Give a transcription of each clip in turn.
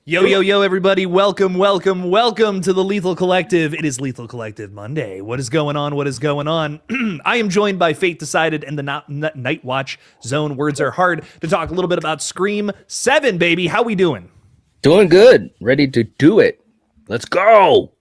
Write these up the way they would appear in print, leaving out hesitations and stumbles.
Yo, yo, yo, everybody. Welcome to the Lethal Collective. It is Lethal Collective Monday. What is going on? I am joined by Fate Decided and the Night Watch Zone. Words are hard to talk a little bit about Scream 7, baby. How we doing? Doing good. Ready to do it. Let's go.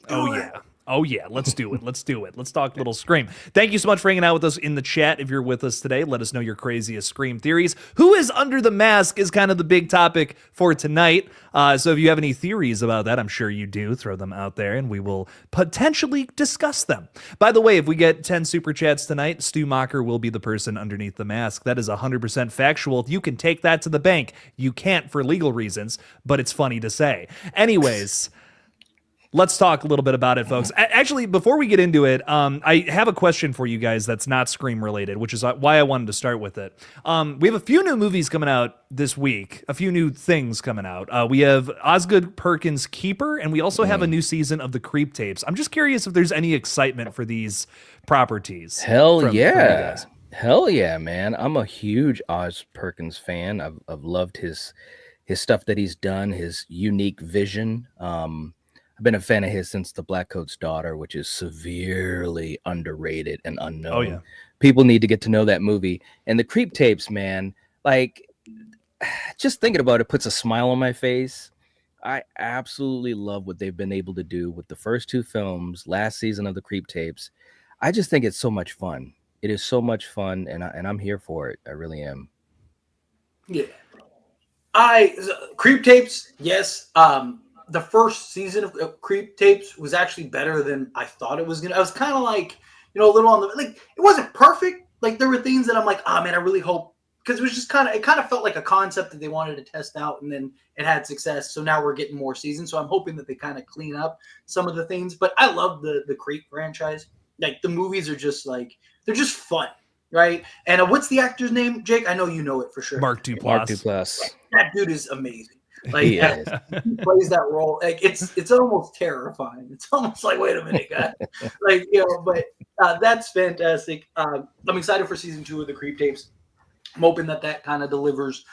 Oh, yeah. Let's do it. Let's talk a little Scream. Thank you so much for hanging out with us in the chat. If you're with us today, let us know your craziest Scream theories. Who is under the mask is kind of the big topic for tonight. So if you have any theories about that, I'm sure you do. Throw them out there and we will potentially discuss them. By the way, if we get 10 super chats tonight, Stu Mocker will be the person underneath the mask. That is 100% factual. You can take that to the bank. You can't for legal reasons, but it's funny to say. Anyways... Let's talk a little bit about it, folks. Actually, before we get into it, I have a question for you guys that's not Scream related, which is why I wanted to start with it. We have a few new movies coming out this week, a few new things coming out. We have Osgood Perkins' Keeper, and we also have a new season of the Creep Tapes. I'm just curious if there's any excitement for these properties. Hell yeah. Hell yeah, man. I'm a huge Oz Perkins fan. I've loved his stuff that he's done, his unique vision. I've been a fan of his since The Black Coat's Daughter, which is severely underrated and unknown. Oh, yeah. People need to get to know that movie. And the Creep Tapes, man, like, just thinking about it puts a smile on my face. I absolutely love what they've been able to do with the first two films, last season of the Creep Tapes. I just think it's so much fun. It is so much fun, and I'm here for it. I really am. Yeah. Creep Tapes, yes. The first season of Creep Tapes was actually better than I thought it was gonna. I was kind of like, a little on the like. It wasn't perfect. Like there were things that I'm like, man, I really hope, because it was just it kind of felt like a concept that they wanted to test out, and then it had success. So now we're getting more seasons. So I'm hoping that they kind of clean up some of the things. But I love the Creep franchise. Like the movies are just like they're just fun, right? And what's the actor's name, Jake? I know you know it for sure. Mark Duplass. Mark Duplass. That dude is amazing. Like He he plays that role, like it's almost terrifying. It's almost like, wait a minute, guy. Like but that's fantastic. I'm excited for season 2 of the Creep Tapes. I'm hoping that kind of delivers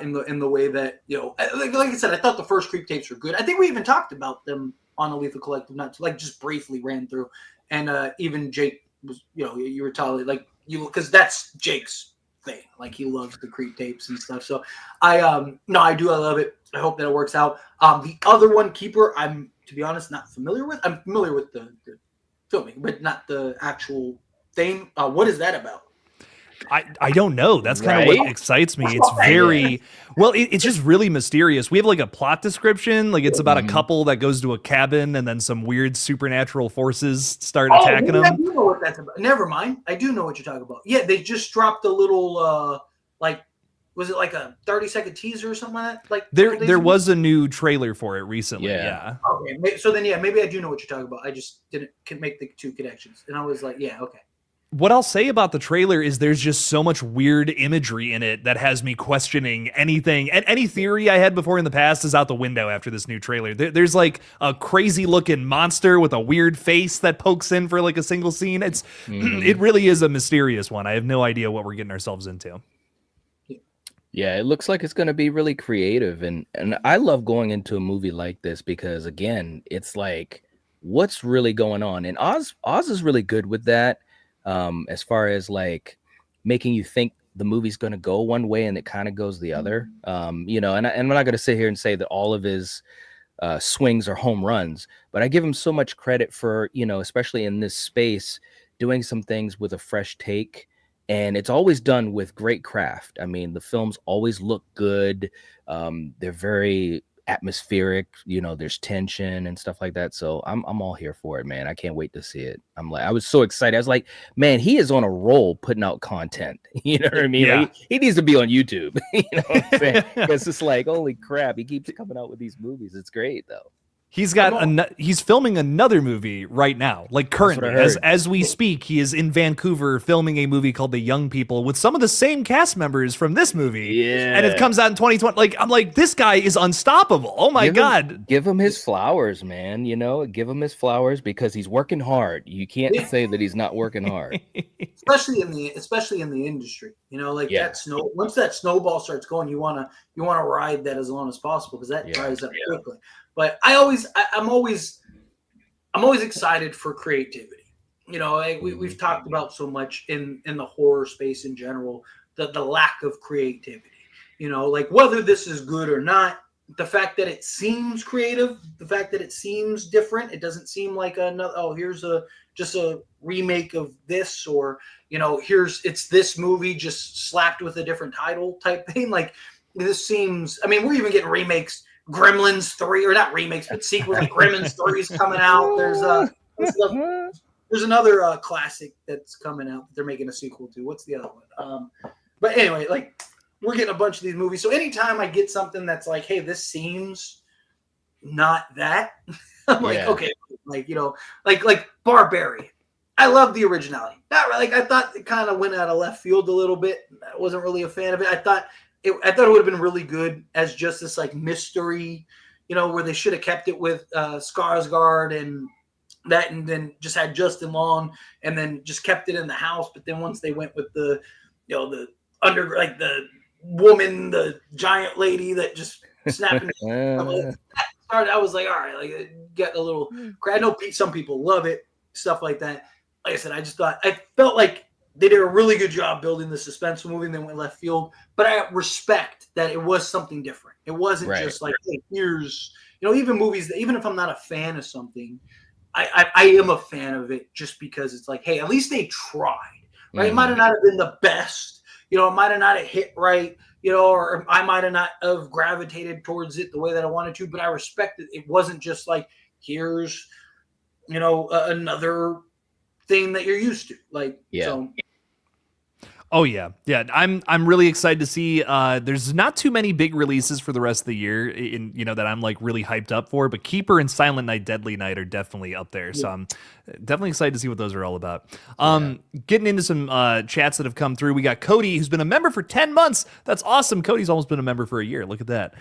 in the way that like I said, I thought the first Creep Tapes were good. I think we even talked about them on a Lethal Collective, not like just briefly ran through, and even Jake was you were telling like because that's Jake's thing. Like he loves the Creep Tapes and stuff. So I love it. I hope that it works out. The other one, Keeper, I'm, to be honest, not familiar with. I'm familiar with the filming, but not the actual thing. What is that about? I don't know. That's kind of what excites me. It's very it's just really mysterious. We have like a plot description. Like it's about a couple that goes to a cabin and then some weird supernatural forces start attacking them. I do know what that's about. Never mind. I do know what you're talking about. Yeah, they just dropped a little was it like a 30-second teaser or something like that? Like there was a new trailer for it recently. Yeah. Okay. So then maybe I do know what you're talking about. I just didn't make the two connections, and I was like, yeah, okay. What I'll say about the trailer is there's just so much weird imagery in it that has me questioning anything. And any theory I had before in the past is out the window after this new trailer. There's like a crazy looking monster with a weird face that pokes in for like a single scene. It really is a mysterious one. I have no idea what we're getting ourselves into. Yeah, it looks like it's going to be really creative. And I love going into a movie like this because, again, it's like, what's really going on? And Oz is really good with that. As far as like making you think the movie's going to go one way and it kind of goes the other, and I'm not going to sit here and say that all of his swings are home runs, but I give him so much credit for, especially in this space, doing some things with a fresh take. And it's always done with great craft. I mean, the films always look good. They're very atmospheric, there's tension and stuff like that. So I'm all here for it, man. I can't wait to see it. I was so excited. I was like, man, he is on a roll putting out content. You know what I mean? Yeah. Like, he needs to be on YouTube. You know what I'm saying? Because it's like, holy crap, he keeps coming out with these movies. It's great though. He's got he's filming another movie right now, like currently as we speak. He is in Vancouver filming a movie called The Young People with some of the same cast members from this movie. Yeah, and it comes out in 2020. Like I'm like, this guy is unstoppable. Oh my god, give him his flowers, man. You know, give him his flowers because he's working hard. You can't say that he's not working hard, especially in the industry. You know, like once that snowball starts going, you wanna ride that as long as possible because that dries up quickly. But I'm always excited for creativity. You know, we've talked about so much in the horror space in general, the lack of creativity. You know, like whether this is good or not, the fact that it seems creative, the fact that it seems different, it doesn't seem like here's just a remake of this, or you know, it's this movie just slapped with a different title type thing. Like this seems. I mean, we're even getting remakes. Gremlins 3, or not remakes, but sequels. Like Gremlins 3 is coming out. There's another classic that's coming out that they're making a sequel to. What's the other one? But anyway, like we're getting a bunch of these movies. So anytime I get something that's like, hey, this seems not that, I'm like, okay, like you know, like Barbarian. I love the originality. Not really, like I thought it kind of went out of left field a little bit. I wasn't really a fan of it. I thought it would have been really good as just this like mystery, you know, where they should have kept it with Skarsgård and that, and then just had Justin Long, and then just kept it in the house. But then once they went with the, you know, the the woman, the giant lady that just snapping, I was like, all right, like it got a little. I know some people love it, stuff like that. Like I said, I felt like they did a really good job building the suspense movie, and then went left field. But I respect that it was something different. It wasn't just like, hey, here's, you know, even movies that, even if I'm not a fan of something, I am a fan of it just because it's like, hey, at least they tried, right? It might have not have been the best, you know, it might have not have hit right, you know, or I might have not have gravitated towards it the way that I wanted to, but I respect it. It wasn't just like, here's, you know, another thing that you're used to, like, so. Oh yeah. I'm really excited to see. There's not too many big releases for the rest of the year, that I'm like really hyped up for. But Keeper and Silent Night, Deadly Night are definitely up there. So I'm definitely excited to see what those are all about. Getting into some chats that have come through. We got Cody, who's been a member for 10 months. That's awesome. Cody's almost been a member for a year. Look at that.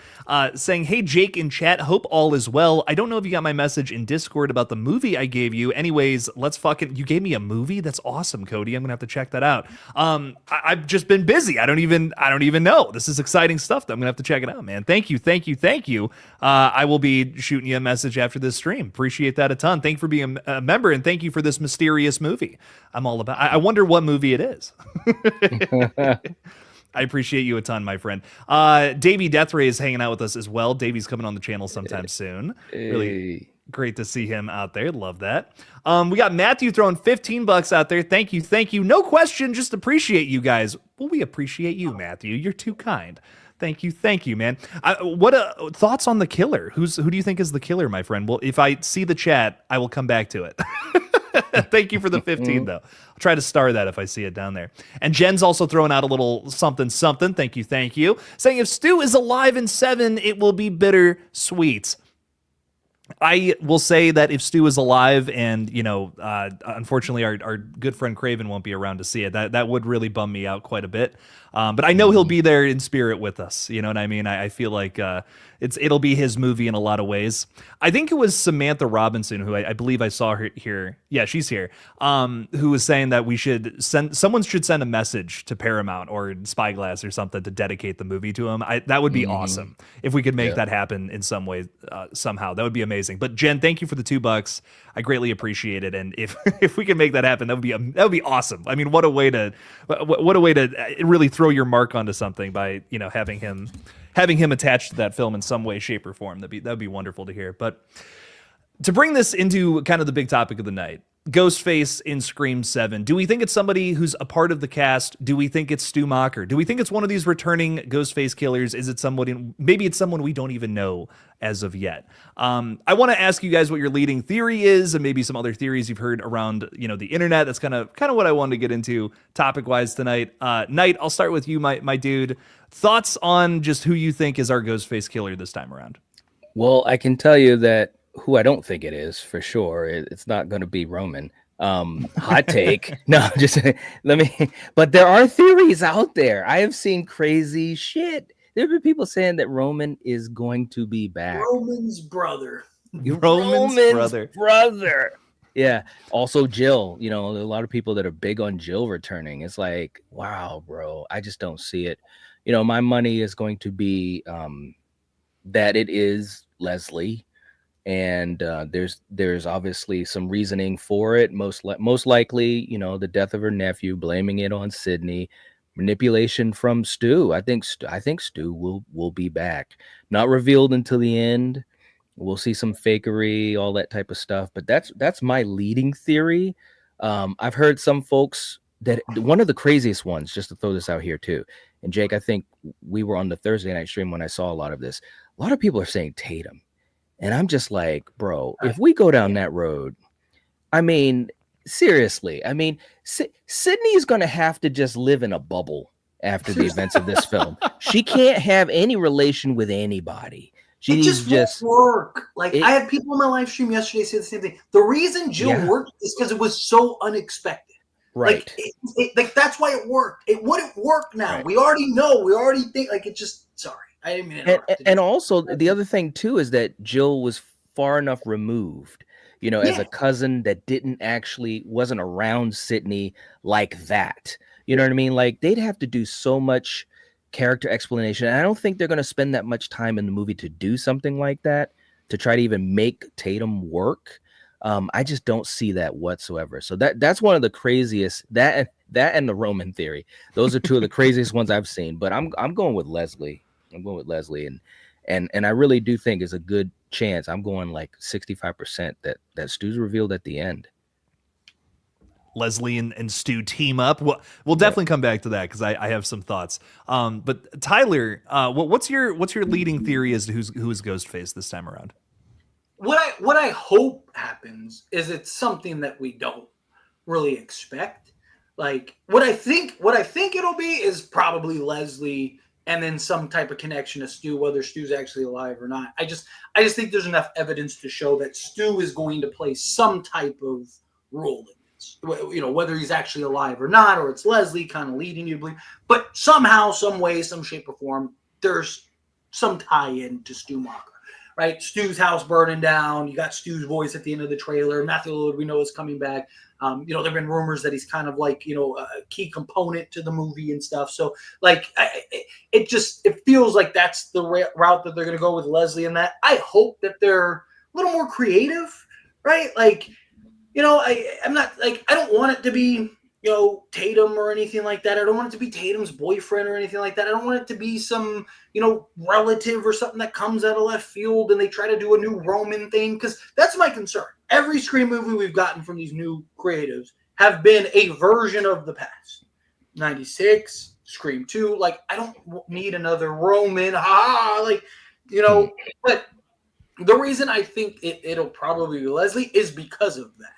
Saying, hey Jake in chat, hope all is well. I don't know if you got my message in Discord about the movie I gave you. Anyways, you gave me a movie. That's awesome, Cody. I'm gonna have to check that out. I've just been busy. I don't even know. This is exciting stuff. I'm gonna have to check it out, man. Thank you. I will be shooting you a message after this stream. Appreciate that a ton. Thank you for being a member, and thank you for this mysterious movie. I'm all about. I wonder what movie it is. I appreciate you a ton, my friend. Davey Deathray is hanging out with us as well. Davey's coming on the channel sometime soon. Really great to see him out there. Love that. We got Matthew throwing $15 out there. Thank you. No question, just appreciate you guys. Well, we appreciate you, Matthew. You're too kind. Thank you, man. What thoughts on the killer? Who do you think is the killer, my friend? Well, if I see the chat, I will come back to it. Thank you for the 15, though. I'll try to star that if I see it down there. And Jen's also throwing out a little something. Thank you. Saying if Stu is alive in 7, it will be bitter sweet. I will say that if Stu is alive and, unfortunately our good friend Craven won't be around to see it, that would really bum me out quite a bit. But I know he'll be there in spirit with us. You know what I mean? I feel like it'll be his movie in a lot of ways. I think it was Samantha Robinson, who I believe I saw her here. Yeah, she's here. Who was saying that someone should send a message to Paramount or Spyglass or something to dedicate the movie to him. That would be awesome if we could make that happen in some way, somehow. That would be amazing. But Jen, thank you for the $2. I greatly appreciate it. And if we can make that happen, that would be awesome. I mean, what a way to really throw your mark onto something by having him attached to that film in some way, shape, or form. That'd be wonderful to hear. But to bring this into kind of the big topic of the night, Ghostface in Scream 7. Do we think it's somebody who's a part of the cast? Do we think it's Stu Macher? Do we think it's one of these returning Ghostface killers? Is it somebody? Maybe it's someone we don't even know as of yet. I want to ask you guys what your leading theory is, and maybe some other theories you've heard around the internet. That's kind of what I wanted to get into topic wise tonight. Knight, I'll start with you, my dude. Thoughts on just who you think is our Ghostface killer this time around? Well, I can tell you that who I don't think it is for sure. It's not going to be Roman. Hot take. No, just let me. But there are theories out there. I have seen crazy shit. There have been people saying that Roman is going to be back. Roman's brother. Roman's brother. Yeah. Also, Jill. You know, a lot of people that are big on Jill returning. It's like, wow, bro. I just don't see it. You know, my money is going to be that it is Leslie. And there's obviously some reasoning for it. Most likely, you know, the death of her nephew, blaming it on Sydney, manipulation from Stu. I think Stu will be back. Not revealed until the end. We'll see some fakery, all that type of stuff. But that's my leading theory. I've heard some folks that one of the craziest ones, just to throw this out here too. And Jake, I think we were on the Thursday night stream when I saw a lot of this. A lot of people are saying Tatum. And I'm just like, bro, if we go down that road, I mean, seriously, I mean, Sydney is going to have to just live in a bubble after the events of this film. She can't have any relation with anybody. She It just won't work. Like, I had people in my live stream yesterday say the same thing. The reason Jill worked is because it was so unexpected. Right. Like that's why it worked. It wouldn't work now. Right. We already know. We already think. Like, it just. Sorry. I didn't mean to interrupt. And also the other thing too is that Jill was far enough removed, you know, as a cousin that wasn't around Sydney like that. You know what I mean? Like, they'd have to do so much character explanation. And I don't think they're going to spend that much time in the movie to do something like that, to try to even make Tatum work. I just don't see that whatsoever. So that's one of the craziest, that and the Roman theory. Those are two of the craziest ones I've seen, but I'm going with Leslie. I'm going with Leslie, and I really do think it's a good chance. I'm going like 65% that Stu's revealed at the end. Leslie and Stu team up. We'll definitely come back to that because I have some thoughts. But Tyler, what's your leading theory as to who is Ghostface this time around? What I hope happens is it's something that we don't really expect. Like, what I think it'll be is probably Leslie. And then some type of connection to Stu, whether Stu's actually alive or not. I just think there's enough evidence to show that Stu is going to play some type of role in this. You know, whether he's actually alive or not, or it's Leslie kind of leading you to believe. But somehow, some way, some shape or form, there's some tie-in to Stu Macher, right? Stu's house burning down. You got Stu's voice at the end of the trailer. Matthew Lillard, we know, is coming back. You know, there have been rumors that he's kind of like, you know, a key component to the movie and stuff. So, like, it feels like that's the route that they're going to go with Leslie in that. I hope that they're a little more creative, right? Like, you know, I'm not, like, I don't want it to be, you know, Tatum or anything like that. I don't want it to be Tatum's boyfriend or anything like that. I don't want it to be some, you know, relative or something that comes out of left field and they try to do a new Roman thing, because that's my concern. Every Scream movie we've gotten from these new creatives have been a version of the past. 96, Scream 2. Like, I don't need another Roman. Like, you know, but the reason I think it'll probably be Leslie is because of that,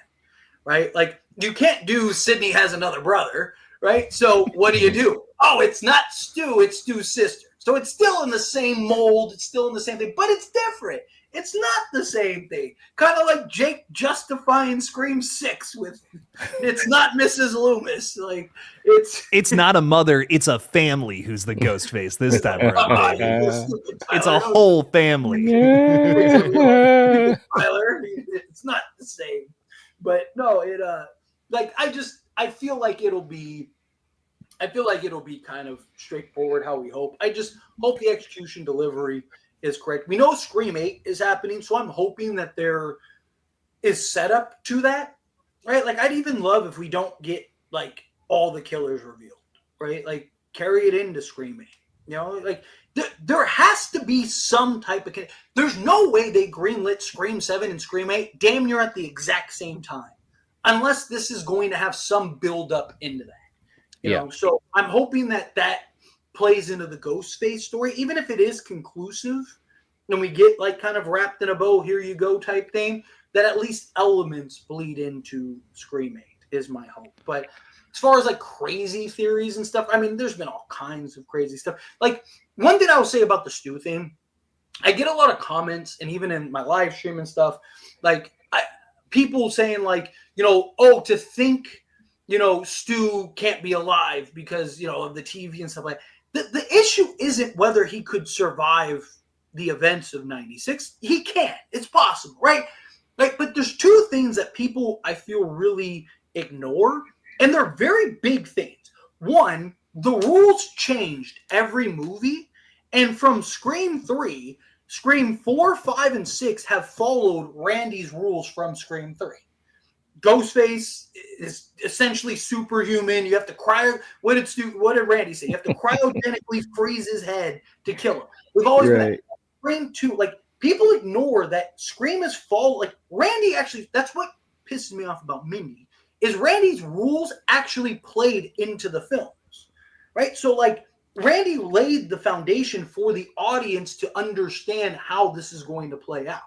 right? Like, you can't do Sydney has another brother, right? So what do? Oh, it's not Stu, it's Stu's sister. So it's still in the same mold, it's still in the same thing, but it's different. It's not the same thing. Kind of like Jake justifying Scream 6 with it's not Mrs. Loomis. Like, it's not a mother, it's a family who's the ghost face this time around. It's a whole family. Tyler, it's not the same. But no, I feel like it'll be kind of straightforward how we hope. I just hope the execution delivery is correct. We know Scream 8 is happening, so I'm hoping that there is setup to that, right? Like, I'd even love if we don't get, like, all the killers revealed, right? Like, carry it into Scream 8. You know, like, there has to be some type of... There's no way they greenlit Scream 7 and Scream 8 damn near at the exact same time, unless this is going to have some build-up into that. You know, so I'm hoping that plays into the Ghostface story, even if it is conclusive and we get, like, kind of wrapped in a bow, here you go type thing, that at least elements bleed into Scream 8 is my hope. But as far as, like, crazy theories and stuff, I mean, there's been all kinds of crazy stuff. Like, one thing I will say about the Stu thing I get a lot of comments, and even in my live stream and stuff, like people saying like, oh, to think, Stu can't be alive because, of the TV and stuff like that. The issue isn't whether he could survive the events of 96. He can. It's possible, right? Like, but there's two things that people, I feel, really ignore, and they're very big things. One, the rules changed every movie, and from Scream 3, Scream 4, 5, and 6 have followed Randy's rules from Scream 3. Ghostface is essentially superhuman. You have to what did Randy say? You have to cryogenically freeze his head to kill him. We've always been at Scream 2. Like, people ignore that Scream is like Randy actually, that's what pisses me off about Mindy, is Randy's rules actually played into the films, right? So like Randy laid the foundation for the audience to understand how this is going to play out,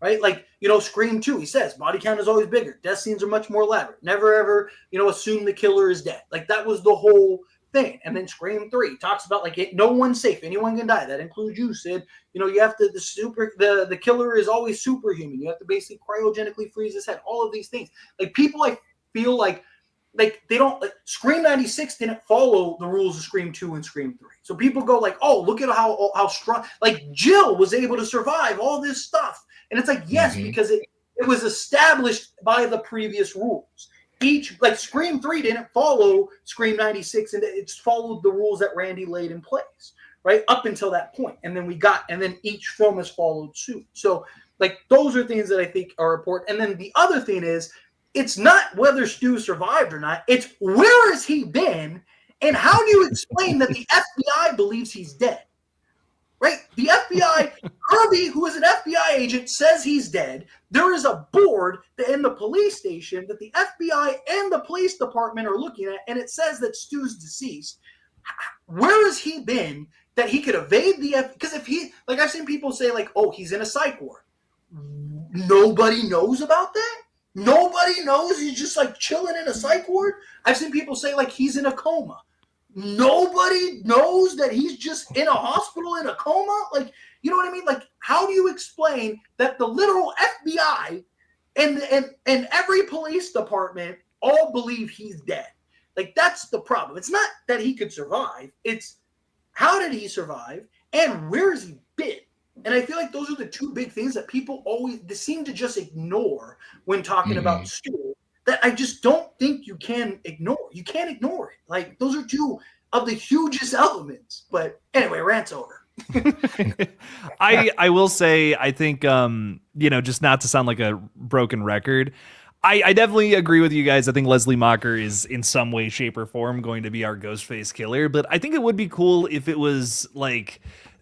right? Like, Scream 2, he says, body count is always bigger. Death scenes are much more elaborate. Never ever, assume the killer is dead. Like, that was the whole thing. And then Scream 3 talks about like no one's safe. Anyone can die. That includes you, Sid. You have to, the killer is always superhuman. You have to basically cryogenically freeze his head. All of these things. Like, people, I feel like they don't, like, Scream 96 didn't follow the rules of Scream 2 and Scream 3. So people go like, oh, look at how strong, like Jill was able to survive all this stuff. And it's like, yes, because it was established by the previous rules. Like Scream 3 didn't follow Scream 96, and it's followed the rules that Randy laid in place, right? Up until that point. And then each film has followed suit. So like, those are things that I think are important. And then the other thing is, it's not whether Stu survived or not. It's where has he been, and how do you explain that the FBI believes he's dead? Right? The FBI, Kirby, who is an FBI agent, says he's dead. There is a board in the police station that the FBI and the police department are looking at, and it says that Stu's deceased. Where has he been that he could evade the FBI? Because if he, like, I've seen people say, like, oh, he's in a psych ward. Nobody knows about that? Nobody knows he's just like chilling in a psych ward? I've seen people say like he's in a coma. Nobody knows that he's just in a hospital in a coma? Like, you know what I mean? Like, how do you explain that the literal FBI and every police department all believe he's dead? Like, that's the problem. It's not that he could survive. It's how did he survive and where has he been? And I feel like those are the two big things that people they seem to just ignore when talking about Stu, that I just don't think you can ignore. You can't ignore it. Like, those are two of the hugest elements. But anyway, rant's over. I will say, I think, just not to sound like a broken record, I definitely agree with you guys. I think Leslie Mocker is in some way, shape, or form going to be our Ghostface killer. But I think it would be cool if it was like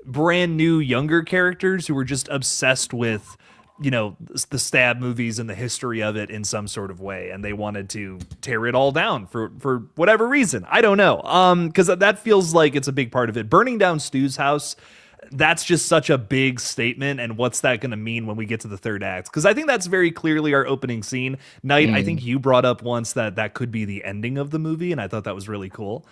brand new younger characters who were just obsessed with the stab movies and the history of it in some sort of way, and they wanted to tear it all down for whatever reason. I don't know, because that feels like it's a big part of it. Burning down Stu's house, that's just such a big statement, and what's that going to mean when we get to the third act? Because I think that's very clearly our opening scene. Knight, I think you brought up once that could be the ending of the movie, and I thought that was really cool.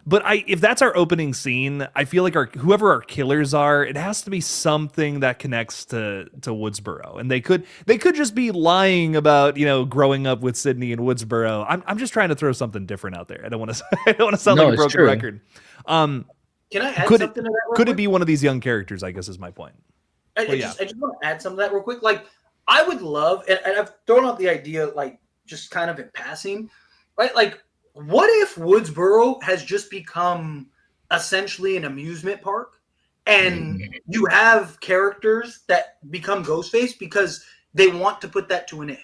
But if that's our opening scene, I feel like whoever our killers are, it has to be something that connects to Woodsboro, and they could just be lying about growing up with Sydney in Woodsboro. I'm just trying to throw something different out there. I don't want to sound like a broken record. Can I add something to that? Could it be one of these young characters? I guess is my point. I just want to add something to that real quick. Like, I would love, and I've thrown out the idea, like, just kind of in passing, right? Like, what if Woodsboro has just become essentially an amusement park, and you have characters that become Ghostface because they want to put that to an end,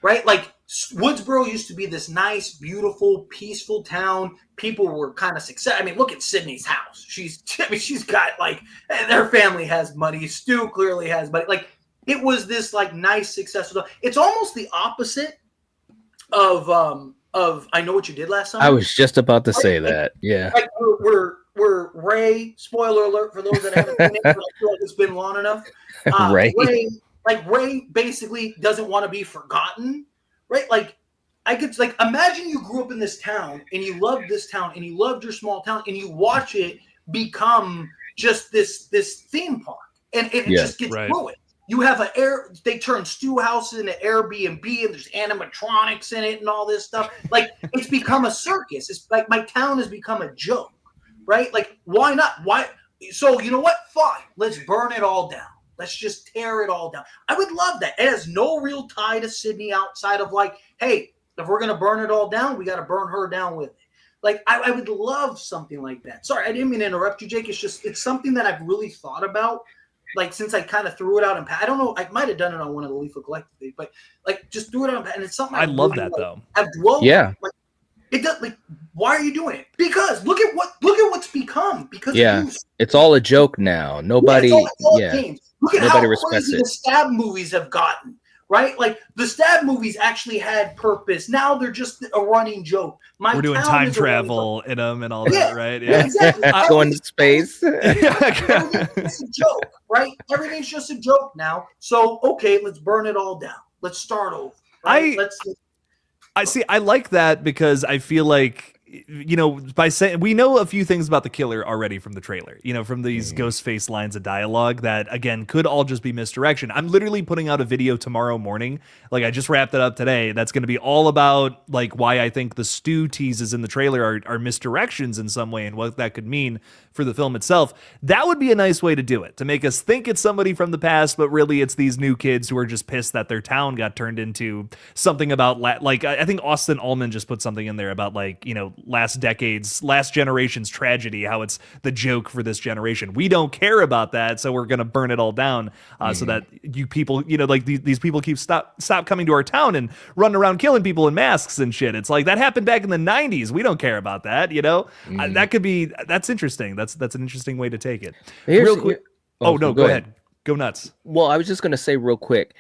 right? Like, Woodsboro used to be this nice, beautiful, peaceful town. People were kind of successful. I mean, look at Sydney's house. She's got, like, their family has money. Stu clearly has money. Like, it was this, like, nice, successful. It's almost the opposite of I Know What You Did Last Summer. I was just about to say that. Yeah. Like, we're Ray, spoiler alert for those that haven't seen it, but I feel like it's been long enough. Ray basically doesn't want to be forgotten, right? Like, I could, like, imagine you grew up in this town and you loved this town and you loved your small town and you watch it become just this theme park, and it Yeah. just gets Right. ruined. You have they turn stew houses into Airbnb, and there's animatronics in it and all this stuff. Like, it's become a circus. It's like my town has become a joke, right? Like, why not? Why? So, you know what? Fine. Let's burn it all down. Let's just tear it all down. I would love that. It has no real tie to Sydney outside of like, hey, if we're going to burn it all down, we got to burn her down with it. Like, I would love something like that. Sorry, I didn't mean to interrupt you, Jake. It's something that I've really thought about. Like, since I kind of threw it out, and I don't know, I might have done it on one of the Lethal Collective days, but like, just threw it out, and it's something I love really, that though. I've dwelled Yeah. on. Like, it does. Like, why are you doing it? Because look at what's become. Because Yeah. of you. It's all a joke now. Nobody, It's all yeah. games. Look at Nobody how respects crazy it. the stab movies have gotten. Right? Like, the stab movies actually had purpose. Now they're just a running joke. We're doing town time is a running travel in them and all Yeah. that, right? joke. Yeah, exactly. Going to space. Everything's a joke, right? Everything's just a joke now. So, okay, let's burn it all down. Let's start over. Right? I like that because I feel like, you know, by saying we know a few things about the killer already from the trailer, you know, from these Ghostface lines of dialogue that, again, could all just be misdirection. I'm literally putting out a video tomorrow morning. Like, I just wrapped it up today. That's going to be all about like why I think the stew teases in the trailer are misdirections in some way and what that could mean for the film itself. That would be a nice way to do it, to make us think it's somebody from the past, but really it's these new kids who are just pissed that their town got turned into something about like I think Austin Allman just put something in there about like, you know, last generation's tragedy, how it's the joke for this generation. We don't care about that, so we're gonna burn it all down so that you people, you know, like these people stop coming to our town and running around killing people in masks and shit. It's like that happened back in the 90s. We don't care about that, you know. That's interesting. That's an interesting way to take it. Real quick. No, go ahead. Go nuts. Well, I was just gonna say real quick,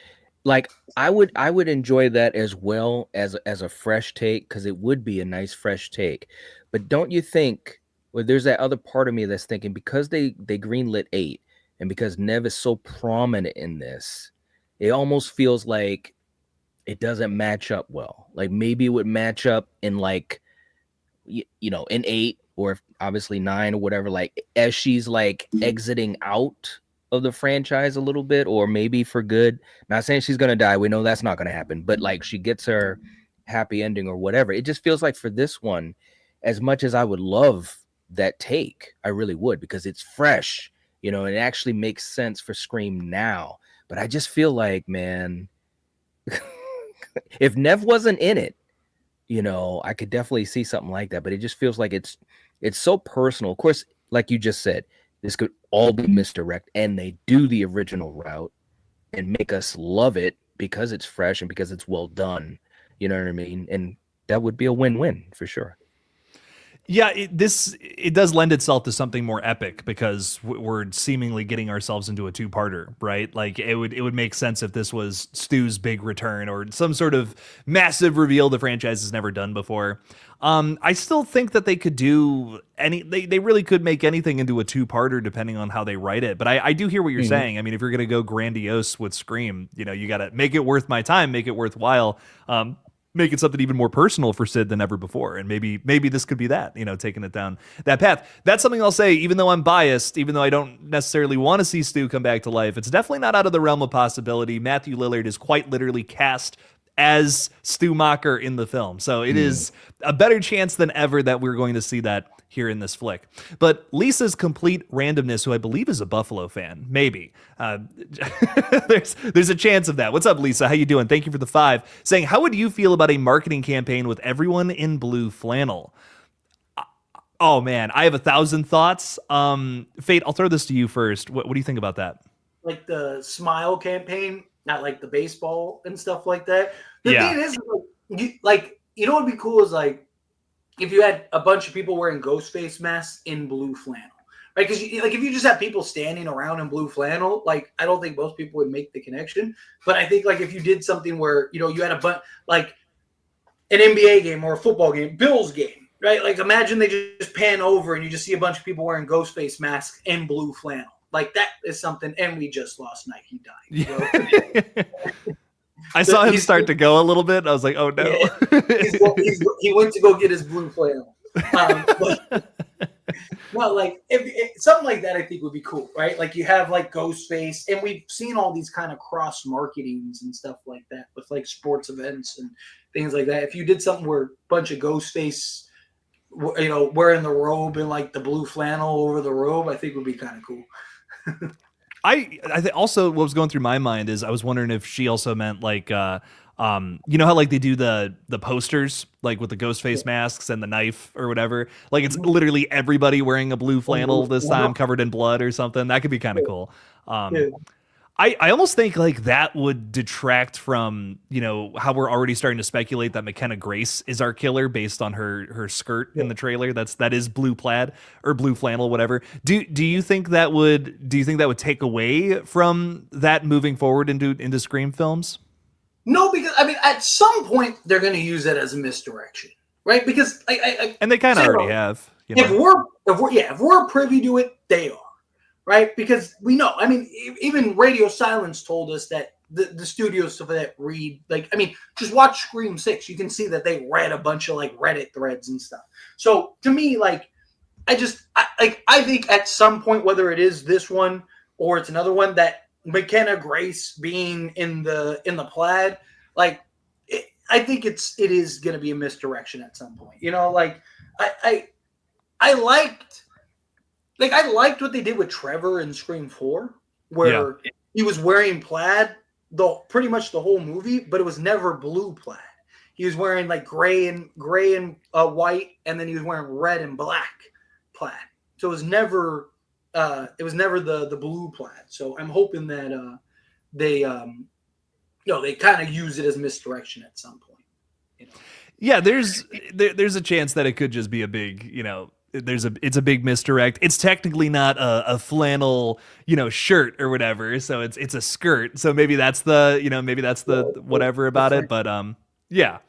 like I would enjoy that as well as a fresh take, because it would be a nice fresh take. But don't you think? Well, there's that other part of me that's thinking, because they greenlit 8, and because Nev is so prominent in this, it almost feels like it doesn't match up well. Like maybe it would match up in like you know, in 8, or obviously 9 or whatever, like as she's like exiting out of the franchise a little bit, or maybe for good. Not saying she's gonna die, we know that's not gonna happen, but like she gets her happy ending or whatever. It just feels like for this one, as much as I would love that take, I really would, because it's fresh, you know, and it actually makes sense for Scream now. But I just feel like, man, if Nev wasn't in it, you know, I could definitely see something like that. But it just feels like it's so personal. Of course, like you just said, this could all be misdirect, and they do the original route and make us love it because it's fresh and because it's well done. You know what I mean? And that would be a win-win for sure. Yeah, it does lend itself to something more epic, because we're seemingly getting ourselves into a two-parter, right? Like it would make sense if this was Stu's big return or some sort of massive reveal the franchise has never done before. I still think that they could do they really could make anything into a two-parter depending on how they write it. But I do hear what you're saying. I mean, if you're gonna go grandiose with Scream, you know, you got to make it worth my time, make it worthwhile. Make it something even more personal for Sid than ever before. And maybe this could be that, you know, taking it down that path. That's something I'll say, even though I'm biased, even though I don't necessarily want to see Stu come back to life, it's definitely not out of the realm of possibility. Matthew Lillard is quite literally cast as Stu Macher in the film. So it is a better chance than ever that we're going to see that here in this flick. But Lisa's complete randomness, who I believe is a Buffalo fan, maybe. There's a chance of that. What's up, Lisa? How you doing? Thank you for the 5. Saying, how would you feel about a marketing campaign with everyone in blue flannel? Oh man, I have 1,000 thoughts. Fate, I'll throw this to you first. What do you think about that? Like the Smile campaign, not like the baseball and stuff like that. The thing is, you know what would be cool is like if you had a bunch of people wearing Ghostface masks in blue flannel, right? Because like if you just have people standing around in blue flannel, like I don't think most people would make the connection. But I think like if you did something where, you know, you had a bunch like an NBA game or a football game, Bills game, right? Like imagine they just pan over and you just see a bunch of people wearing Ghostface masks in blue flannel. Like that is something. And we just lost Nike died. You know? I saw him start to go a little bit. I was like, oh no. He went to go get his blue flannel. No, like if something like that, I think would be cool, right? Like you have like Ghostface, and we've seen all these kind of cross marketings and stuff like that with like sports events and things like that. If you did something where a bunch of Ghostface, wearing the robe and like the blue flannel over the robe, I think would be kind of cool. I think also what was going through my mind is I was wondering if she also meant like you know how like they do the posters like with the Ghostface masks and the knife or whatever, like it's literally everybody wearing a blue flannel this time covered in blood or something. That could be kind of cool. I almost think like that would detract from, how we're already starting to speculate that McKenna Grace is our killer based on her skirt in the trailer. That is blue plaid or blue flannel, whatever. Do you think that would take away from that moving forward into Scream films? No, because I mean, at some point they're going to use it as a misdirection, right? Because and they kind of already have. If we're privy to it, they are. Right, because we know. I mean, even Radio Silence told us that the studio stuff that read, like, I mean, just watch Scream 6. You can see that they read a bunch of like Reddit threads and stuff. So to me, like, I think at some point, whether it is this one or it's another one, that McKenna Grace being in the plaid, like, I think it is going to be a misdirection at some point. Like I liked. Like, I liked what they did with Trevor in Scream 4, where he was wearing plaid pretty much the whole movie, but it was never blue plaid. He was wearing like gray and white, and then he was wearing red and black plaid. So it was never the blue plaid. So I'm hoping that they kind of use it as misdirection at some point. Yeah, there's a chance that it could just be a big, it's a big misdirect. It's technically not a flannel, shirt or whatever. So it's a skirt. So maybe that's the whatever about it. But yeah.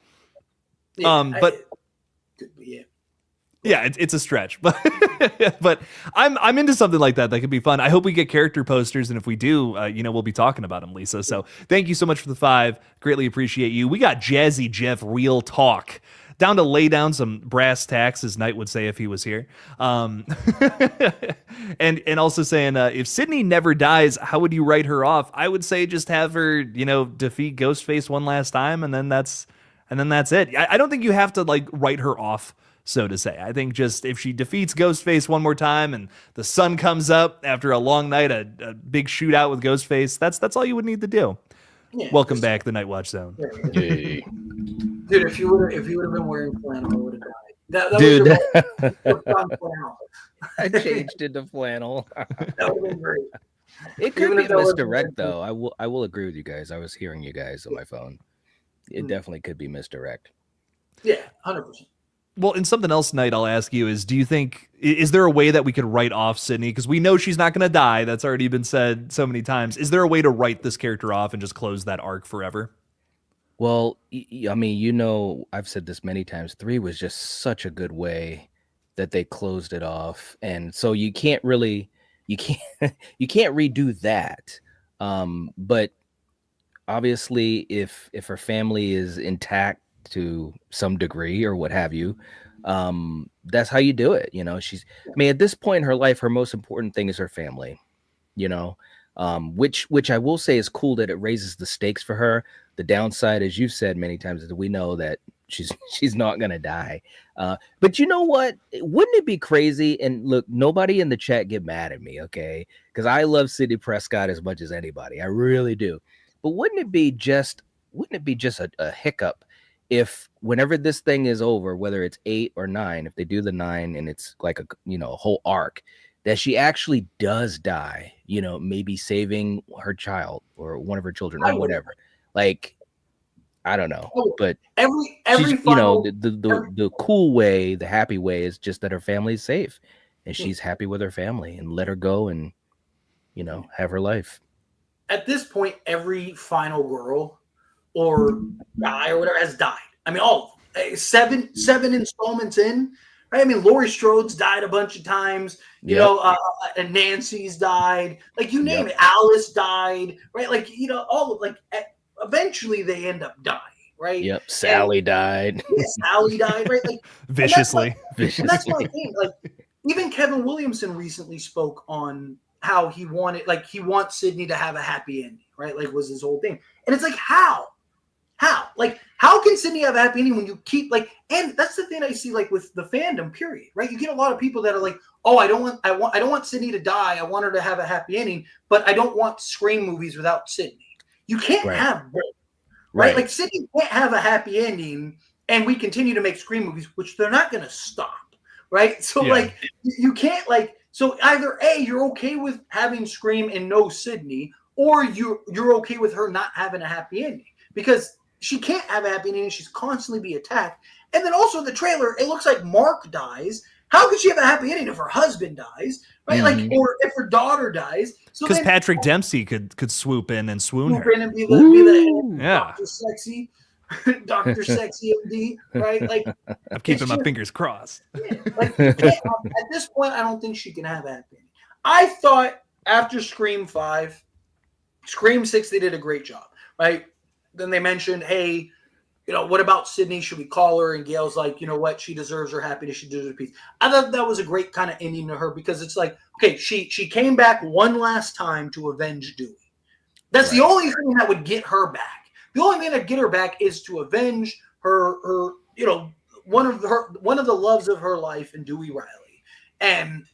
It's a stretch, but but I'm into something like that could be fun. I hope we get character posters, and if we do, we'll be talking about them, Lisa. So thank you so much for the 5. Greatly appreciate you. We got Jazzy Jeff Real Talk. Down to lay down some brass tacks, as Knight would say if he was here. And also saying, if Sydney never dies, how would you write her off? I would say just have her, defeat Ghostface one last time, and then that's it. I don't think you have to like write her off, so to say. I think just if she defeats Ghostface one more time and the sun comes up after a long night, a big shootout with Ghostface, that's all you would need to do. Yeah, welcome back, the Night Watch Zone. Yeah. Dude, if you would have been wearing flannel, I would have died. I changed it to flannel. That would have been great. It could be a misdirect, though. I will agree with you guys. I was hearing you guys on my phone. It definitely could be misdirect. Yeah, 100%. Well, and something else, Knight, I'll ask you is, is there a way that we could write off Sydney? Because we know she's not going to die. That's already been said so many times. Is there a way to write this character off and just close that arc forever? Well, I mean, I've said this many times. 3 was just such a good way that they closed it off. And so you can't redo that. But obviously if her family is intact to some degree or what have you, that's how you do it. At this point in her life, her most important thing is her family, which I will say is cool that it raises the stakes for her. The downside, as you've said many times, is that we know that she's not going to die. But you know what? Wouldn't it be crazy? And look, nobody in the chat get mad at me, okay? Because I love Sidney Prescott as much as anybody. I really do. But wouldn't it be just a hiccup if whenever this thing is over, whether it's 8 or 9, if they do the 9 and it's like a whole arc, that she actually does die, maybe saving her child or one of her children or whatever. Like, I don't know, but every final, the cool way, the happy way is just that her family is safe and she's happy with her family, and let her go and, have her life. At this point, every final girl or guy or whatever has died. I mean, all of them. 7 installments in. Right? I mean, Laurie Strode's died a bunch of times. And Nancy's died. Like, you name it. Alice died. Right? Like, all of eventually they end up dying. Right? Yep. Sally died. Yeah, Sally died. Right? Like viciously. And that's my thing. Like, even Kevin Williamson recently spoke on how he wants Sydney to have a happy ending, right? Like was his whole thing. And it's like, how? Like, how can Sydney have a happy ending when you keep and that's the thing I see with the fandom, period, right? You get a lot of people that are like, oh, I don't want Sydney to die. I want her to have a happy ending, but I don't want Scream movies without Sydney. You can't have both, right? Like Sydney can't have a happy ending and we continue to make Scream movies, which they're not going to stop, right? So you can't so either A, you're okay with having Scream and no Sydney, or you're okay with her not having a happy ending because she can't have a happy ending. She's constantly be attacked. And then also the trailer, it looks like Mark dies. How could she have a happy ending if her husband dies, right? Or if her daughter dies? So because Patrick Dempsey could swoop in and swoon her. And be the Dr. Sexy MD, right? I'm keeping my fingers crossed. At this point, I don't think she can have a happy ending. I thought after Scream 5, Scream 6, they did a great job, right? Then they mentioned, hey, what about Sydney? Should we call her? And Gail's like, you know what? She deserves her happiness. She deserves peace. I thought that was a great kind of ending to her because it's like, okay, she came back one last time to avenge Dewey. That's the only thing that would get her back. The only thing that get her back is to avenge her one of the loves of her life in Dewey Riley, and